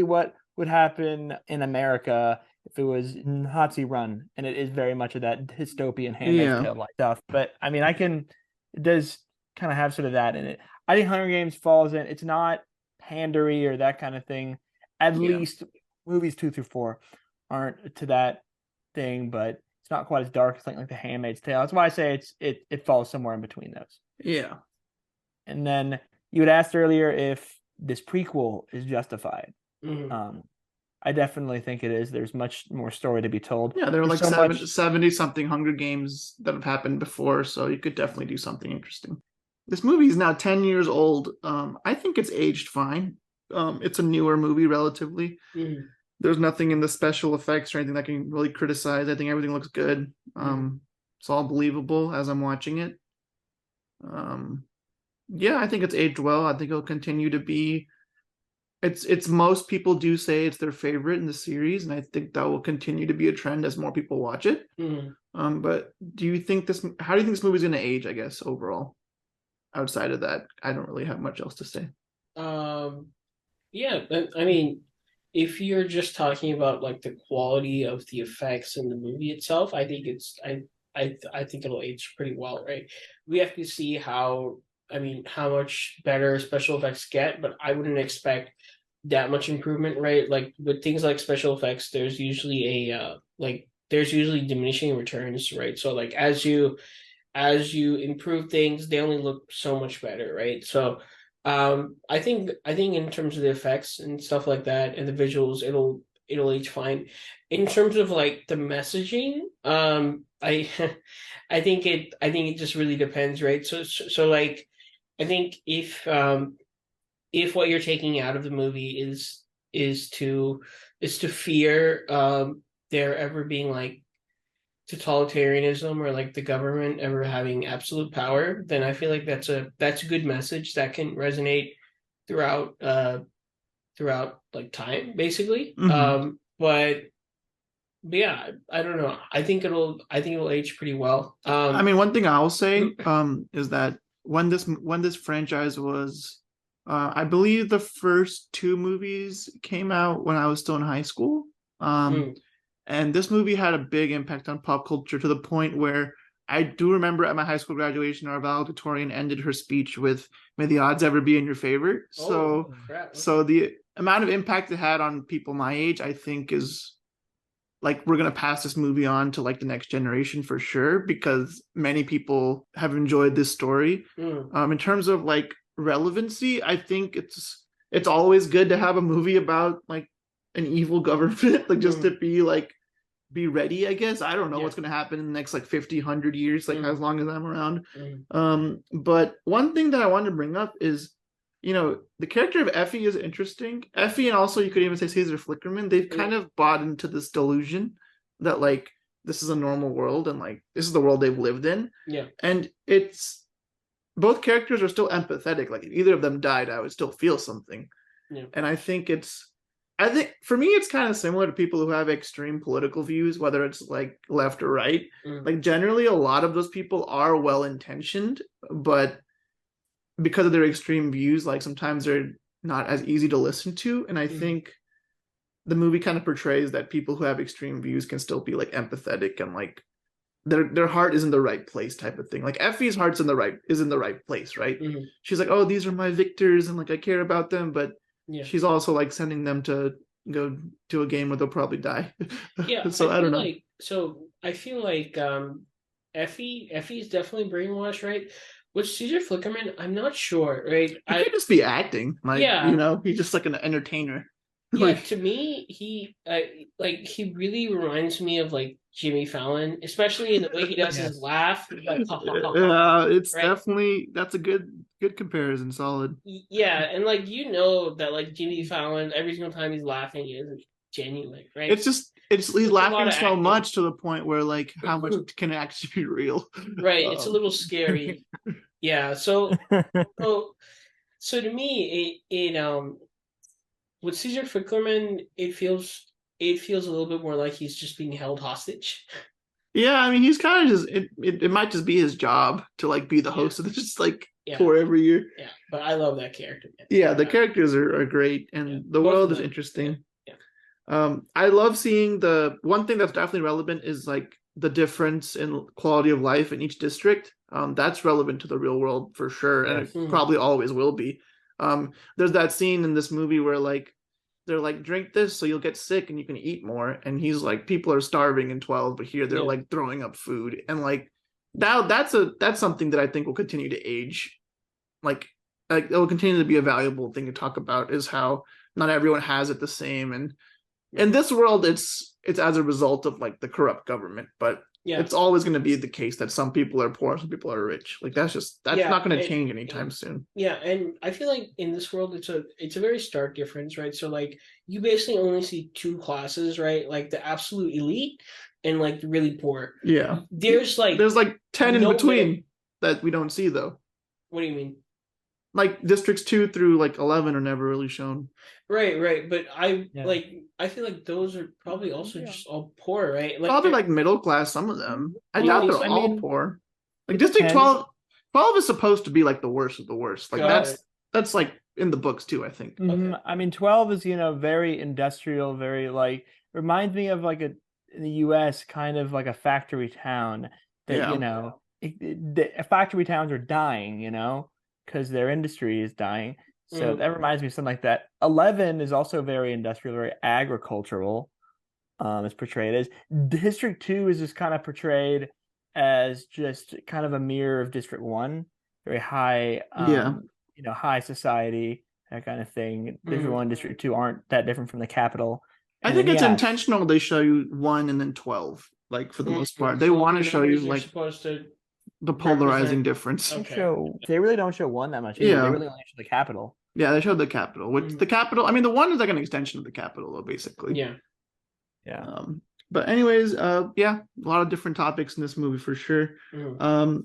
what would happen in America if it was Nazi run, and it is very much of that dystopian Handmaid's Tale like stuff. But I mean, it does kind of have sort of that in it. I think Hunger Games falls in. It's not pandery or that kind of thing. At least movies 2 through 4 aren't to that thing, but it's not quite as dark as something like The Handmaid's Tale. That's why I say it falls somewhere in between those. Yeah. And then you had asked earlier if this prequel is justified. I definitely think it is. There's much more story to be told. Yeah, there are like 70 something Hunger Games that have happened before, so you could definitely do something interesting. This movie is now 10 years old. I think it's aged fine. It's a newer movie relatively. There's nothing in the special effects or anything that I can really criticize. I think everything looks good. It's all believable as I'm watching it. Yeah, I think it's aged well. I think it'll continue to be. It's most people do say it's their favorite in the series, and I think that will continue to be a trend as more people watch it. But do you think how do you think this movie's going to age, I guess, overall? Outside of that, I don't really have much else to say. Yeah, I mean, if you're just talking about like the quality of the effects in the movie itself, I think I think it'll age pretty well, right? We have to see how much better special effects get, but I wouldn't expect that much improvement, right? Like with things like special effects, there's usually a like there's usually diminishing returns, right? So like as you improve things, they only look so much better, right? So I think in terms of the effects and stuff like that and the visuals, it'll age fine. In terms of like the messaging, I I think it just really depends, right? So like I think if what you're taking out of the movie is to is to fear there ever being like totalitarianism or like the government ever having absolute power, then I feel like that's a good message that can resonate throughout throughout like time, basically. But yeah, I don't know. I think it'll age pretty well. I mean, one thing I'll say is that when this franchise was, I believe the first two movies came out when I was still in high school. mm, And this movie had a big impact on pop culture to the point where I do remember at my high school graduation, our valedictorian ended her speech with "May the odds ever be in your favor." oh So, crap. Okay. so the amount of impact it had on people my age, I think, is like we're gonna pass this movie on to like the next generation for sure because many people have enjoyed this story. In terms of like relevancy, I think it's always good to have a movie about like an evil government, like just to be like be ready, I guess. I don't know what's going to happen in the next like 50 100 years, like as long as I'm around. But one thing that I wanted to bring up is, the character of Effie is interesting. Effie, and also you could even say Caesar Flickerman, they've kind of bought into this delusion that like this is a normal world and like this is the world they've lived in. Yeah. And it's both characters are still empathetic. Like if either of them died, I would still feel something. Yeah. And I think for me it's kind of similar to people who have extreme political views, whether it's like left or right. Like generally a lot of those people are well intentioned, but because of their extreme views, like sometimes they're not as easy to listen to. And I think the movie kind of portrays that people who have extreme views can still be like empathetic and like their heart is in the right place type of thing. Like Effie's heart's in the right place, right? She's like, oh, these are my victors and like I care about them, but she's also like sending them to go to a game where they'll probably die. Yeah. So I don't know. I feel like Effie's definitely brainwashed, right? With Caesar Flickerman, I'm not sure, right? He could just be acting, like he's just like an entertainer. Yeah, like, to me, he really reminds me of like Jimmy Fallon, especially in the way he does his laugh. Like, it's right? Definitely that's a good comparison, solid. Yeah, and like that like Jimmy Fallon, every single time he's laughing, he isn't genuine, right? He's laughing so much to the point where like how much can actually be real? Right, it's a little scary. Yeah, so to me, with Caesar Flickerman, it feels a little bit more like he's just being held hostage. Yeah, I mean, he's kind of just it might just be his job to like be the host of this like for every year. Yeah, but I love that character, man. Yeah, the characters are great and the world is interesting. I love seeing the one thing that's definitely relevant is like the difference in quality of life in each district. That's relevant to the real world for sure, and it probably always will be. There's that scene in this movie where like they're like, drink this so you'll get sick and you can eat more, and he's like, people are starving in 12, but here they're like throwing up food, and like that's something that I think will continue to age. Like it will continue to be a valuable thing to talk about, is how not everyone has it the same, and in this world it's as a result of like the corrupt government, but it's always going to be the case that some people are poor, some people are rich. Like that's not going to change anytime soon. Yeah, and I feel like in this world it's a very stark difference, right? So like you basically only see two classes, right? Like the absolute elite and like the really poor. Yeah. There's like 10 in between that we don't see though. What do you mean? Like districts 2 through like 11 are never really shown. Right. But I feel like those are probably also just all poor, right? Like probably like middle class, some of them. I doubt they're all poor. Like District 12 is supposed to be like the worst of the worst. Like that's like in the books too, I think. Okay. I mean 12 is, very industrial, very like reminds me of like in the US kind of like a factory town that factory towns are dying, because their industry is dying. So that reminds me of something like that. 11 is also very industrial, very agricultural. is portrayed as. District 2 is just kind of portrayed as just kind of a mirror of District 1, very high, Yeah. high society, that kind of thing. District Mhm. 1, District 2 aren't that different from the capital. I And think then it's yeah, intentional they show you 1 and then 12, like for the most part. They So want the to show you numbers are like supposed to the polarizing represent. difference. Okay. they really don't show 1 that much either. They Yeah. really only show the capital. Yeah, they showed the capital. Which Mhm. the capital, I mean, the 1 is like an extension of the capital, though, basically. Yeah. Yeah. But anyways, yeah, a lot of different topics in this movie for sure. Mhm.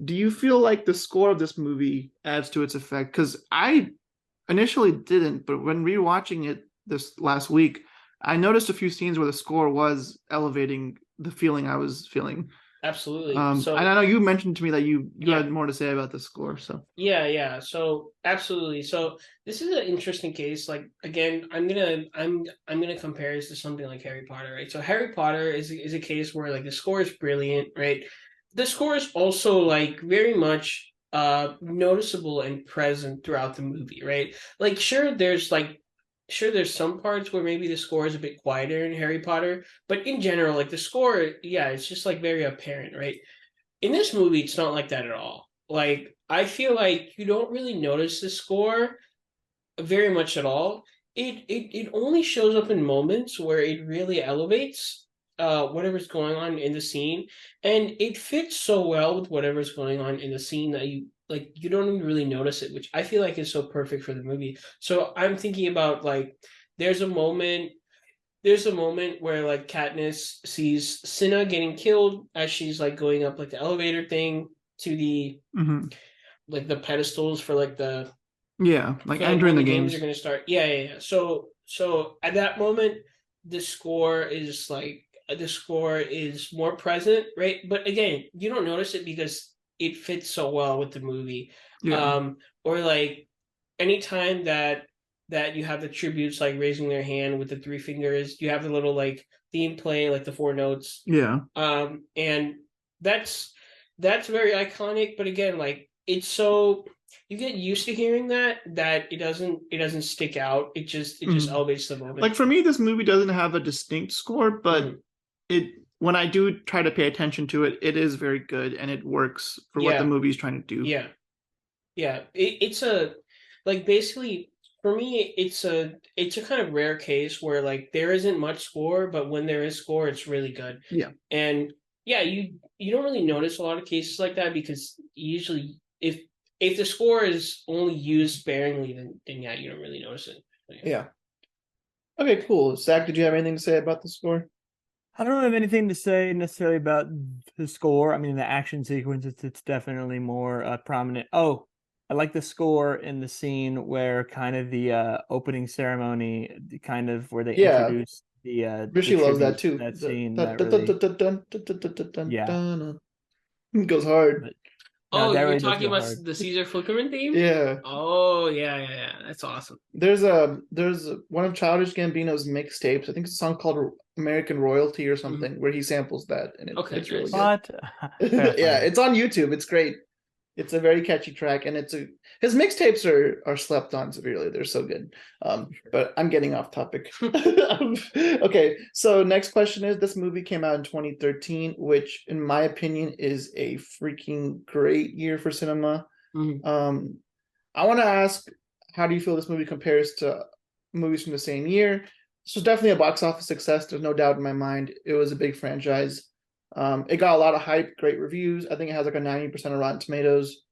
Do you feel like the score of this movie adds to its effect? Because I initially didn't, but when rewatching it this last week, I noticed a few scenes where the score was elevating the feeling I was feeling. Absolutely. And So I know you mentioned to me that you Yeah. had more to say about the score. So yeah. So absolutely. So this is an interesting case. Like again, I'm gonna compare this to something like Harry Potter, right? So Harry Potter is a case where like the score is brilliant, right? The score is also like very much noticeable and present throughout the movie, right? Like sure there's some parts where maybe the score is a bit quieter in Harry Potter, but in general, like the score, yeah, it's just like very apparent, right? In this movie, it's not like that at all. Like, I feel like you don't really notice the score very much at all. It only shows up in moments where it really elevates whatever's going on in the scene, and it fits so well with whatever's going on in the scene that you don't even really notice it, which I feel like is so perfect for the movie. So I'm thinking about like there's a moment there's a moment where like Katniss sees Cinna getting killed as she's like going up like the elevator thing to the mhm. like the pedestals for like the Yeah, like for like entering when the the games games. are gonna start. Yeah. So at that moment, the score is more present, right? But again, you don't notice it because it fits so well with the movie. Yeah, Or like anytime that you have the tributes like raising their hand with the three fingers, you have the little like theme play, like the four notes. yeah. And that's very iconic, but again, like it's so you get used to hearing that it doesn't stick out. It just Mhm. elevates the moment. Like for me, this movie doesn't have a distinct score, but Mhm. it when I do try to pay attention to it, it is very good and it works for what the Yeah, movie's trying to do. yeah. It's a like basically for me it's a kind of rare case where like there isn't much score, but when there is score, it's really good. Yeah. And yeah, you don't really notice a lot of cases like that because usually if the score is only used sparingly, then yeah, you don't really notice it. Yeah. Okay, cool. Zach, did you have anything to say about the score? I don't have anything to say necessarily about the score. I mean, the action sequence, it's definitely more prominent. Oh, I like the score in the scene where kind of the opening ceremony, kind of where they Yeah, introduce the Rishi loves that tributes. too. That The scene, dun, that dun, dun, really, dun, dun, dun, dun, dun, dun, dun, yeah. dun. It goes hard. But no, Oh, that you're really does talking go about hard. the Caesar Flickerman theme? Yeah. Oh, yeah. That's awesome. There's one of Childish Gambino's mixtapes. I think it's a song called American Royalty or something, where he samples that, and Okay, it's really nice. good. But I gotta Yeah, find it. it's on YouTube. It's great. It's a very catchy track, and his mixtapes are slept on severely. They're so good. But I'm getting off topic. Okay, so next question is: this movie came out in 2013, which, in my opinion, is a freaking great year for cinema. Mhm. I want to ask, how do you feel this movie compares to movies from the same year? This was definitely a box office success. There's no doubt in my mind. It was a big franchise. It got a lot of hype, great reviews. I think it has like a 90% of Rotten Tomatoes.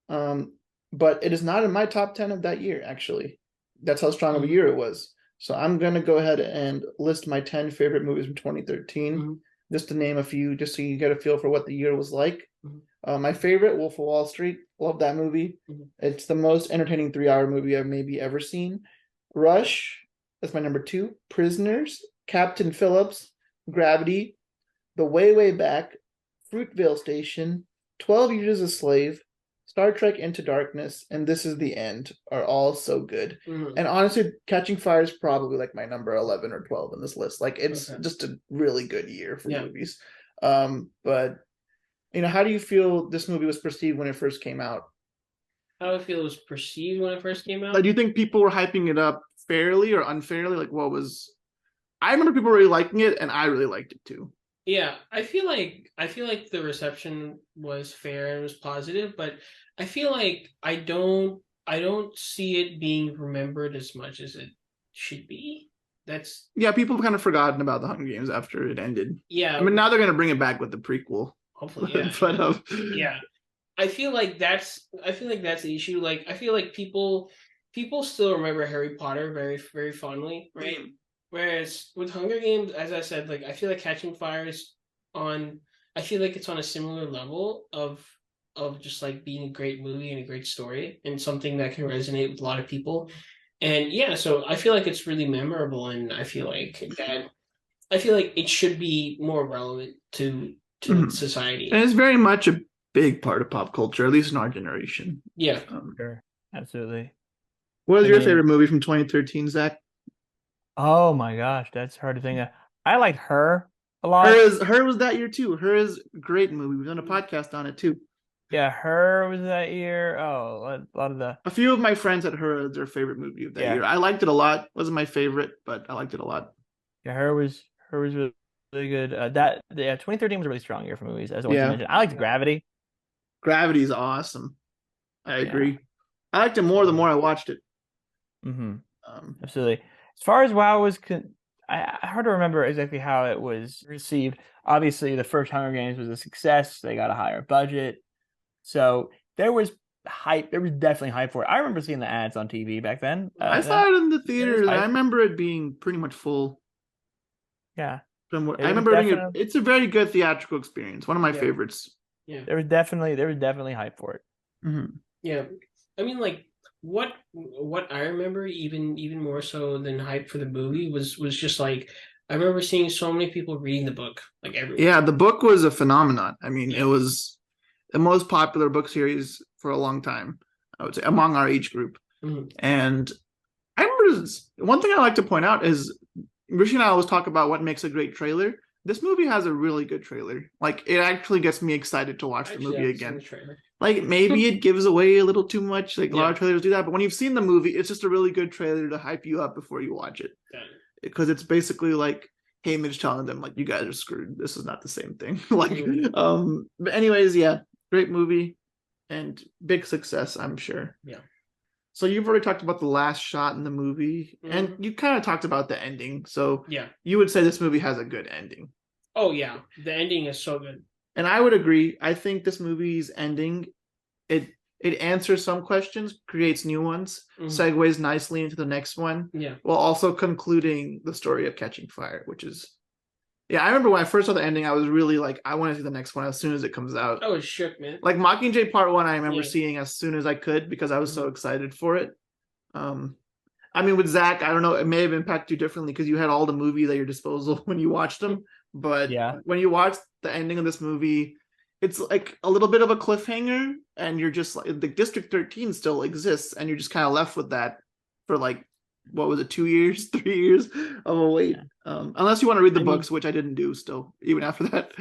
Um, but it is not in my top 10 of that year, actually. That's how strong of a year it was. So I'm going to go ahead and list my 10 favorite movies from 2013, Mhm. just to name a few, just so you get a feel for what the year was like. Mhm. My favorite, Wolf of Wall Street. Love that movie. Mhm. It's the most entertaining 3-hour movie I've maybe ever seen. Rush, that's my number 2. Prisoners, Captain Phillips, Gravity, The Way Back, Fruitvale Station, 12 Years a Slave, Star Trek Into Darkness, and This Is the End are all so good. Mhm. And honestly, Catching Fire is probably like my number 11 or 12 in this list. Like it's Okay. just a really good year for Yeah. movies. But how do you feel this movie was perceived when it first came out? How I feel it was perceived when it first came out. Like, do you think people were hyping it up fairly or unfairly? Like, what was? I remember people really liking it, and I really liked it too. Yeah, I feel like the reception was fair and was positive, but I feel like I don't see it being remembered as much as it should be. That's Yeah, people have kind of forgotten about the Hunger Games after it ended. I yeah, mean, now they're going to bring it back with the prequel, hopefully, yeah, but yeah. I feel like that's the issue. Like I feel like people still remember Harry Potter very very fondly, right? Mhm. Whereas with Hunger Games, as I said, like I feel like Catching Fire is on. I feel like it's on a similar level of just like being a great movie and a great story and something that can resonate with a lot of people. And yeah, so I feel like it's really memorable, and I feel like it should be more relevant to Mhm. society. And it's very much a big part of pop culture, at least in our generation. Yeah. Sure. Absolutely. What was I your mean, favorite movie from 2013, Zach? oh my gosh, that's hard to think of. I liked Her a Her lot. is Her was that year too. Her is a great movie. We've done a podcast on it too. Yeah, Her was that year. Oh, a lot of the A few of my friends had Her as their favorite movie of that yeah, year. I liked it a lot. Wasn't my favorite, but I liked it a lot. yeah, Her was really, really good. That yeah, 2013 was a really strong year for movies, as what you Yeah, mentioned. I liked Gravity. Gravity's awesome. I Yeah. agree. I liked it more the more I watched it. Mm-hmm. Um, Absolutely. As far as WoW was, hard to remember exactly how it was received. Obviously, the first Hunger Games was a success. They got a higher budget, so there was hype. There was definitely hype for it. I remember seeing the ads on TV back then. I saw it in the There was theaters, and I hype. remember it being pretty much full. Yeah, I there was remember being definitely it's a very good theatrical experience. One of my yeah, favorites. Yeah. there was definitely hype for it. Mm-hmm. Yeah. I mean, like what I remember even more so than hype for the movie was just like I remember seeing so many people reading the book like everywhere. Yeah, the book was a phenomenon. I mean, Yeah. it was the most popular book series for a long time, I would say, among our age group. Mhm. And I remember one thing I like to point out is Rishi and I always talk about what makes a great trailer. This movie has a really good trailer. Like, it actually gets me excited to watch the Actually, movie I haven't seen again. the trailer. Like, maybe it gives away a little too much. Like, a lot Yeah. of trailers do that. But when you've seen the movie, it's just a really good trailer to hype you up before you watch it. Yeah. Because it's basically like Haymitch telling them, like, you guys are screwed. This is not the same thing. Like, but anyways, yeah, great movie and big success, I'm sure. Yeah. So you've already talked about the last shot in the movie, and Mhm. you kind of talked about the ending. So Yeah. you would say this movie has a good ending. Oh yeah. The ending is so good. And I would agree. I think this movie's ending, it answers some questions, creates new ones, Mhm. segues nicely into the next one, Yeah. while also concluding the story of Catching Fire, which is, yeah, I remember when I first saw the ending, I was really like, I want to see the next one as soon as it comes out. I was shook, man. Like Mockingjay Part 1, I remember Yeah. seeing as soon as I could because I was so Mhm. excited for it. I mean, with Zach, I don't know, it may have impacted you differently because you had all the movies at your disposal when you watched them. But Yeah. when you watch the ending of this movie, it's like a little bit of a cliffhanger, and you're just like, the District 13 still exists, and you're just kind of left with that for like, what was it, 2 years, 3 years of a wait. Unless you want to read the books, which I didn't do still, even after that.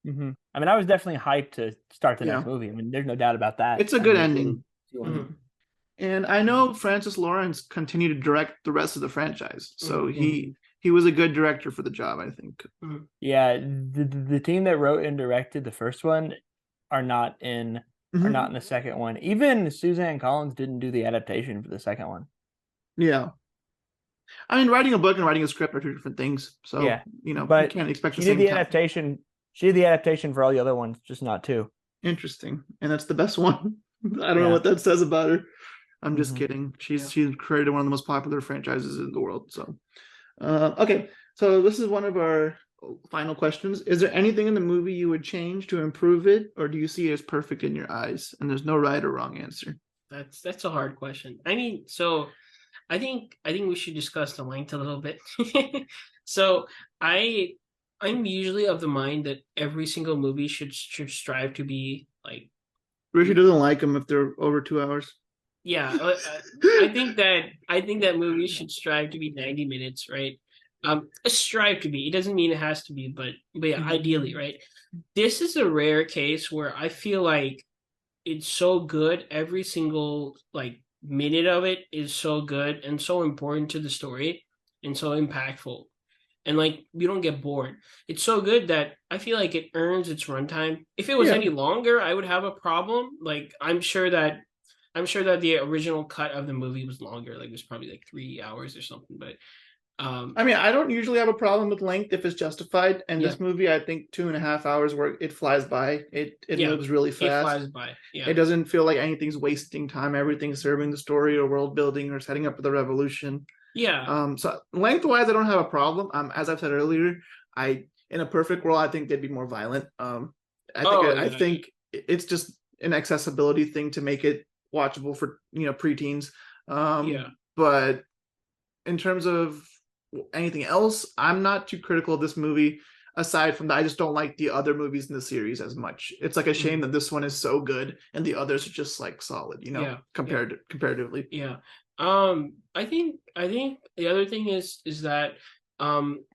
Mm-hmm. I mean, I was definitely hyped to start the next Yeah. movie. I mean, there's no doubt about that. It's a I good mean, ending. Mhm. And I know Francis Lawrence continued to direct the rest of the franchise, so Mhm. he was a good director for the job, I think. Yeah, the team that wrote and directed the first one are not in the second one. Even Suzanne Collins didn't do the adaptation for the second one. Yeah, I mean, writing a book and writing a script are two different things, so Yeah, you but can't expect she the did same the time. adaptation. She did the adaptation for all the other ones, just not two. Interesting, and that's the best one. I don't know Yeah. what that says about her. I'm just Mhm. kidding. She's created one of the most popular franchises in the world. So, okay. So this is one of our final questions. Is there anything in the movie you would change to improve it, or do you see it as perfect in your eyes? And there's no right or wrong answer. That's a hard question. I mean, so I think we should discuss the length a little bit. So I'm usually of the mind that every single movie should strive to be like Rishi doesn't like them if they're over 2 hours. yeah. I think that movies should strive to be 90 minutes, right? Strive to be. It doesn't mean it has to be, but yeah, ideally, right? This is a rare case where I feel like it's so good. Every single like minute of it is so good and so important to the story and so impactful. and like you don't get bored. It's so good that I feel like it earns its runtime. If it was any longer, I would have a problem. Like I'm sure that the original cut of the movie was longer. Like it was probably like 3 hours or something. But I mean, I don't usually have a problem with length if it's justified. And this movie, I think 2.5 hours where it flies by. It moves really fast. It flies by. Yeah. It doesn't feel like anything's wasting time. Everything's serving the story or world building or setting up for the revolution. Yeah. So lengthwise, I don't have a problem. As I've said earlier, in a perfect world, I think they'd be more violent. I think it's just an accessibility thing to make it watchable for preteens. But in terms of anything else, I'm not too critical of this movie. Aside from that, I just don't like the other movies in the series as much. It's like a shame that this one is so good and the others are just like solid, comparatively. Yeah. I think the other thing is that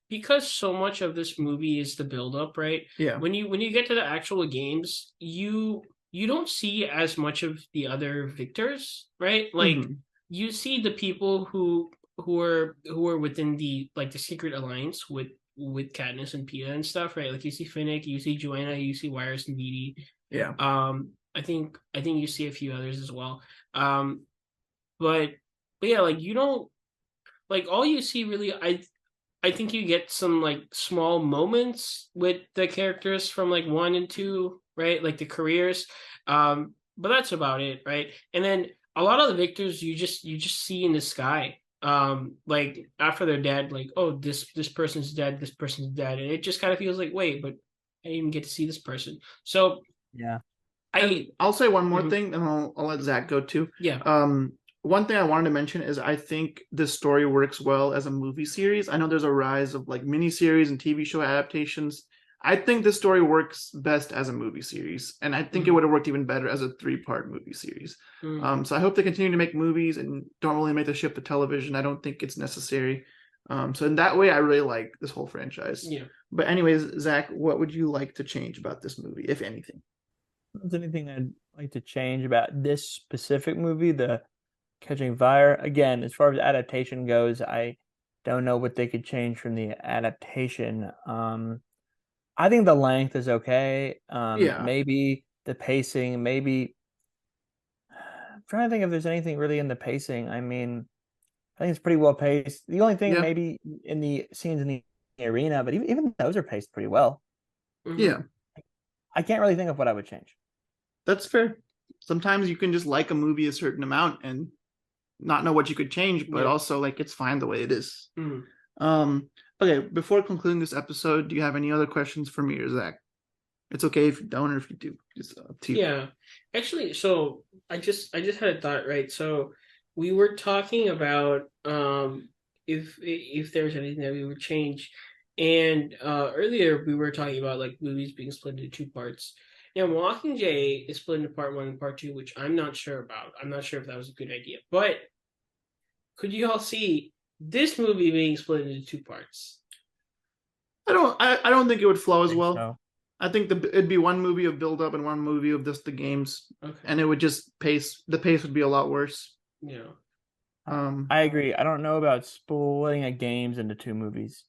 because so much of this movie is the build up, right? Yeah. When you get to the actual games, you don't see as much of the other victors, right? Like you see the people who are within the like the secret alliance with Katniss and Peeta and stuff, right? Like you see Finnick, you see Joanna, you see Wires and Beatty. Yeah. I think you see a few others as well. But yeah, like you don't like all you see really. I think you get some like small moments with the characters from like 1 and 2, right? Like the careers. But that's about it, right? And then a lot of the victors you just see in the sky. Like after they're dead, like, oh, this person's dead, this person's dead, and it just kind of feels like, wait, but I didn't even get to see this person. So yeah, I'll say one more thing, and I'll let Zach go too. Yeah. One thing I wanted to mention is I think this story works well as a movie series. I know there's a rise of like miniseries and TV show adaptations. I think this story works best as a movie series, and I think it would have worked even better as a 3-part movie series. So I hope they continue to make movies and don't really make the shift to television. I don't think it's necessary. So in that way, I really like this whole franchise. Yeah. But anyways, Zach, what would you like to change about this movie, if anything? If there's anything I'd like to change about this specific movie, the Catching Fire? Again, as far as adaptation goes, I don't know what they could change from the adaptation. I think the length is okay. Maybe the pacing, maybe I'm trying to think if there's anything really in the pacing. I mean, I think it's pretty well paced. The only thing maybe in the scenes in the arena, but even those are paced pretty well. Yeah. I can't really think of what I would change. That's fair. Sometimes you can just like a movie a certain amount and not know what you could change, but also like it's fine the way it is. Okay, before concluding this episode, do you have any other questions for me or Zach? It's okay if you don't, or if you do. It's up to you. Yeah, actually, so I just had a thought, right? So we were talking about if there's anything that we would change, and earlier we were talking about like movies being split into 2 parts. Now, Mockingjay is split into part 1 and part 2, which I'm not sure about. I'm not sure if that was a good idea, but could you all see this movie being split into 2 parts? I don't think it would flow as well. So. I think it'd be one movie of build up and one movie of just the games, and it would just the pace would be a lot worse. Yeah. I agree. I don't know about splitting a games into 2 movies.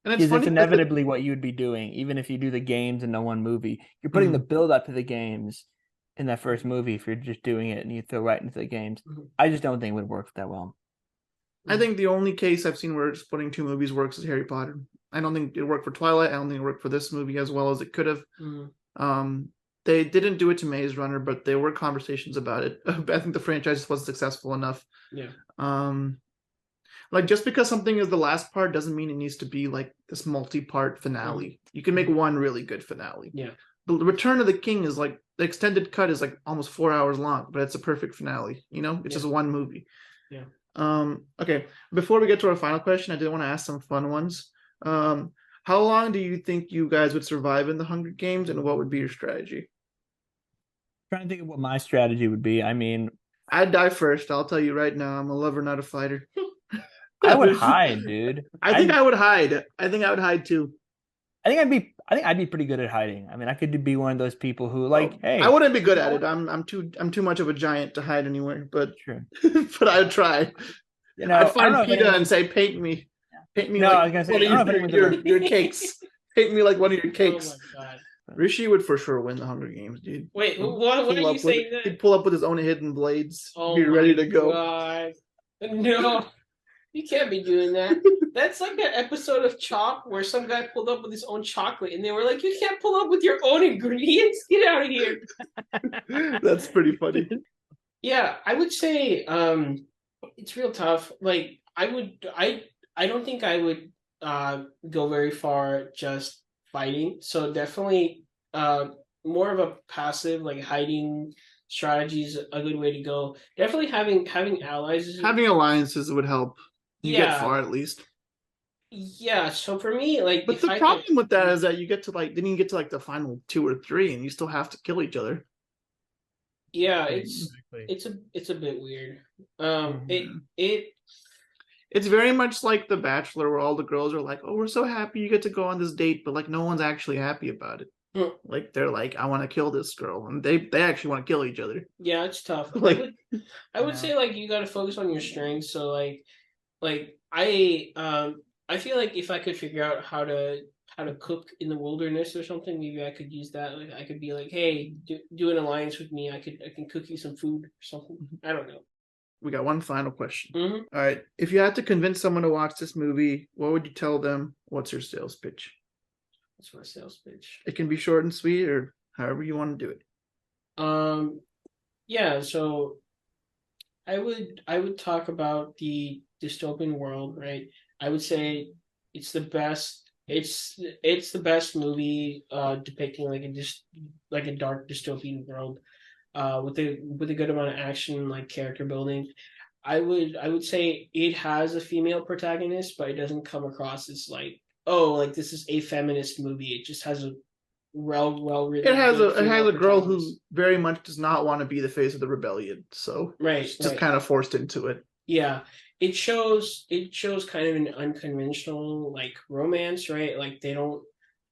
And it's inevitably what you'd be doing, even if you do the games into one movie. You're putting the build up to the games in that first movie if you're just doing it and you throw right into the games. I just don't think it would work that well. I think the only case I've seen where splitting 2 movies works is Harry Potter. I don't think it worked for Twilight. I don't think it worked for this movie as well as it could have. They didn't do it to Maze Runner, but there were conversations about it. I think the franchise was successful enough. Yeah. Like just because something is the last part doesn't mean it needs to be like this multi-part finale. You can make one really good finale. Yeah. The Return of the King is like the extended cut is like almost 4 hours long, but it's a perfect finale. It's just one movie. Yeah. Okay. Before we get to our final question, I did want to ask some fun ones. How long do you think you guys would survive in the Hunger Games, and what would be your strategy? I'm trying to think of what my strategy would be. I mean, I'd die first. I'll tell you right now. I'm a lover, not a fighter. I would hide, dude. I think I would hide. I think I would hide too. I think I'd be pretty good at hiding. I mean, I could be one of those people who hey. I wouldn't be good at it. I'm too much of a giant to hide anywhere, but sure. but I'd try. I'd find PETA and say, paint me. Paint me No, I was like gonna say, one I don't know of if anyone's your cakes. Paint me like one of your Oh cakes. my god. Rishi would for sure win the Hunger Games, dude. Wait, He'd what are pull you up with- saying that? He'd pull up with his own hidden blades. Oh Be my ready to go. god. No, you can't be doing that. That's like that episode of Chop where some guy pulled up with his own chocolate and they were like, you can't pull up with your own ingredients. Get out of here. That's pretty funny. Yeah, I would say it's real tough. Like I don't think I would go very far just fighting. So definitely more of a passive like hiding strategy is a good way to go. Definitely having allies is Having alliances would help. You get far at least. yeah, so for me, like But if the I problem could, with that is that you get to like then you get to like the final 2 or 3 and you still have to kill each other. yeah, Exactly. it's a bit weird. Mhm. It It's very much like The Bachelor where all the girls are like, "Oh, we're so happy you get to go on this date," but like no one's actually happy about it. Hmm. Like they're like, "I want to kill this girl," and they actually want to kill each other. yeah, it's tough. Like, I would say like you got to focus on your strengths. So like I feel like if I could figure out how to cook in the wilderness or something, maybe I could use that. Like I could be like, hey, do an alliance with me. I can cook you some food or something. I don't know. we got one final question. Hmm. All right, if you had to convince someone to watch this movie, what would you tell them? What's your sales pitch? That's my sales pitch. It can be short and sweet, or however you want to do it. Yeah. So I would talk about the dystopian world, right? I would say it's the best. It's the best movie depicting like like a dark dystopian world with a good amount of action, like character building. I would say it has a female protagonist, but it doesn't come across as like, oh, like this is a feminist movie. It just has a well written. It has a girl who very much does not want to be the face of the rebellion, so right, she's just right. kind of forced into it. Yeah, it shows kind of an unconventional like romance, right? Like they don't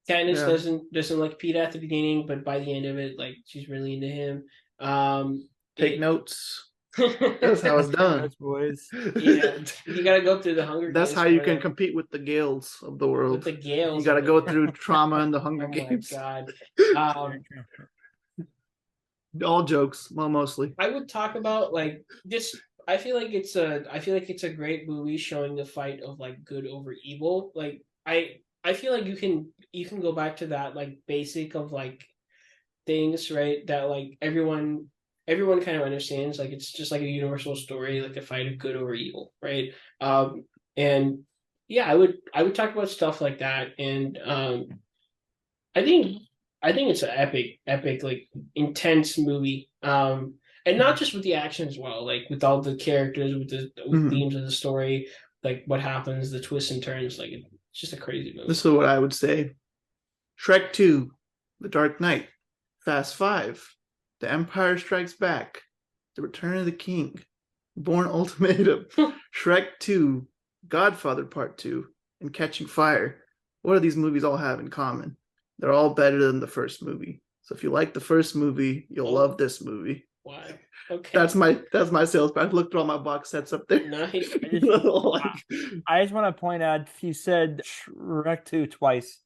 Katniss Yeah. doesn't like Pete at the beginning, but by the end of it, like she's really into him. Take it- notes. That's how it's done. Those boys. Yeah, you gotta go through the Hunger That's Games how you for can that. compete with the Gales of the world. With the Gales. You got to of go it. through trauma in the Hunger Oh my Games. god. All jokes, well, mostly. I would talk about like this. I feel like it's a great movie showing the fight of like good over evil. Like I feel like you can go back to that like basic of like things, right? That like everyone kind of understands. Like it's just like a universal story, like a fight of good over evil, right? And yeah, I would talk about stuff like that, and I think it's an epic, like intense movie. And not just with the action as well, like with all the characters, with the themes of the story, like what happens, the twists and turns. Like it's just a crazy movie. This is what I would say: Shrek 2, The Dark Knight, Fast 5, The Empire Strikes Back, The Return of the King, Bourne Ultimatum, Shrek 2, Godfather Part 2, and Catching Fire. What do these movies all have in common? They're all better than the first movie. So if you like the first movie, you'll love this movie. Why? Okay. That's my sales pitch. I looked at all my box sets up there. Nice. I just want to point out you said Shrek 2 twice.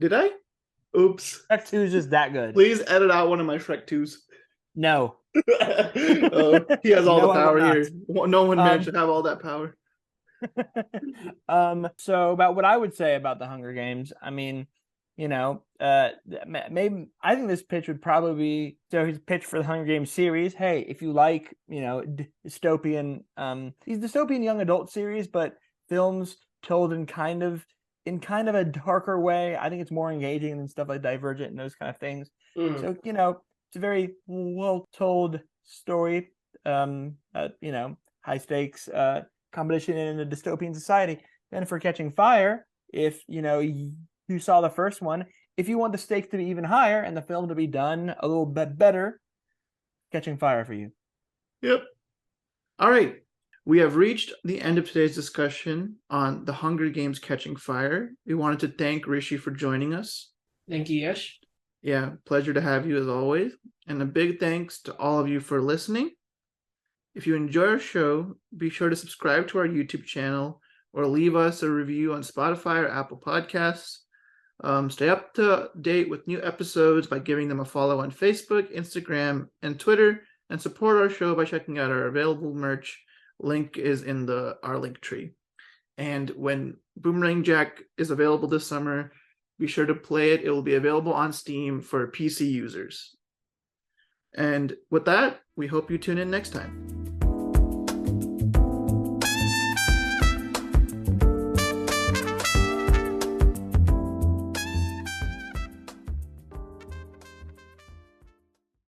Did I? Oops. Shrek 2 is just that good. Please edit out one of my Shrek 2s. No. Oh, he has all No, the I will power not. here. No one man should have all that power. So about what I would say about the Hunger Games, I mean, you know, maybe I think this pitch would probably be so his pitch for the Hunger Games series. Hey, if you like, you know, dystopian, these dystopian young adult series, but films told in kind of a darker way. I think it's more engaging than stuff like Divergent and those kind of things. So, you know, it's a very well told story. You know, high stakes competition in a dystopian society. Then for Catching Fire, if you know you saw the first one, if you want the stakes to be even higher and the film to be done a little bit better, Catching Fire for you. Yep. All right. We have reached the end of today's discussion on the Hunger Games Catching Fire. We wanted to thank Rishi for joining us. Thank you, Yash. Yeah, pleasure to have you as always. And a big thanks to all of you for listening. If you enjoy our show, be sure to subscribe to our YouTube channel, or leave us a review on Spotify or Apple Podcasts. Stay up to date with new episodes by giving them a follow on Facebook, Instagram, and Twitter, and support our show by checking out our available merch. Link is in our link tree. And when Boomerang Jack is available this summer, be sure to play it. It will be available on Steam for PC users. And with that, we hope you tune in next time.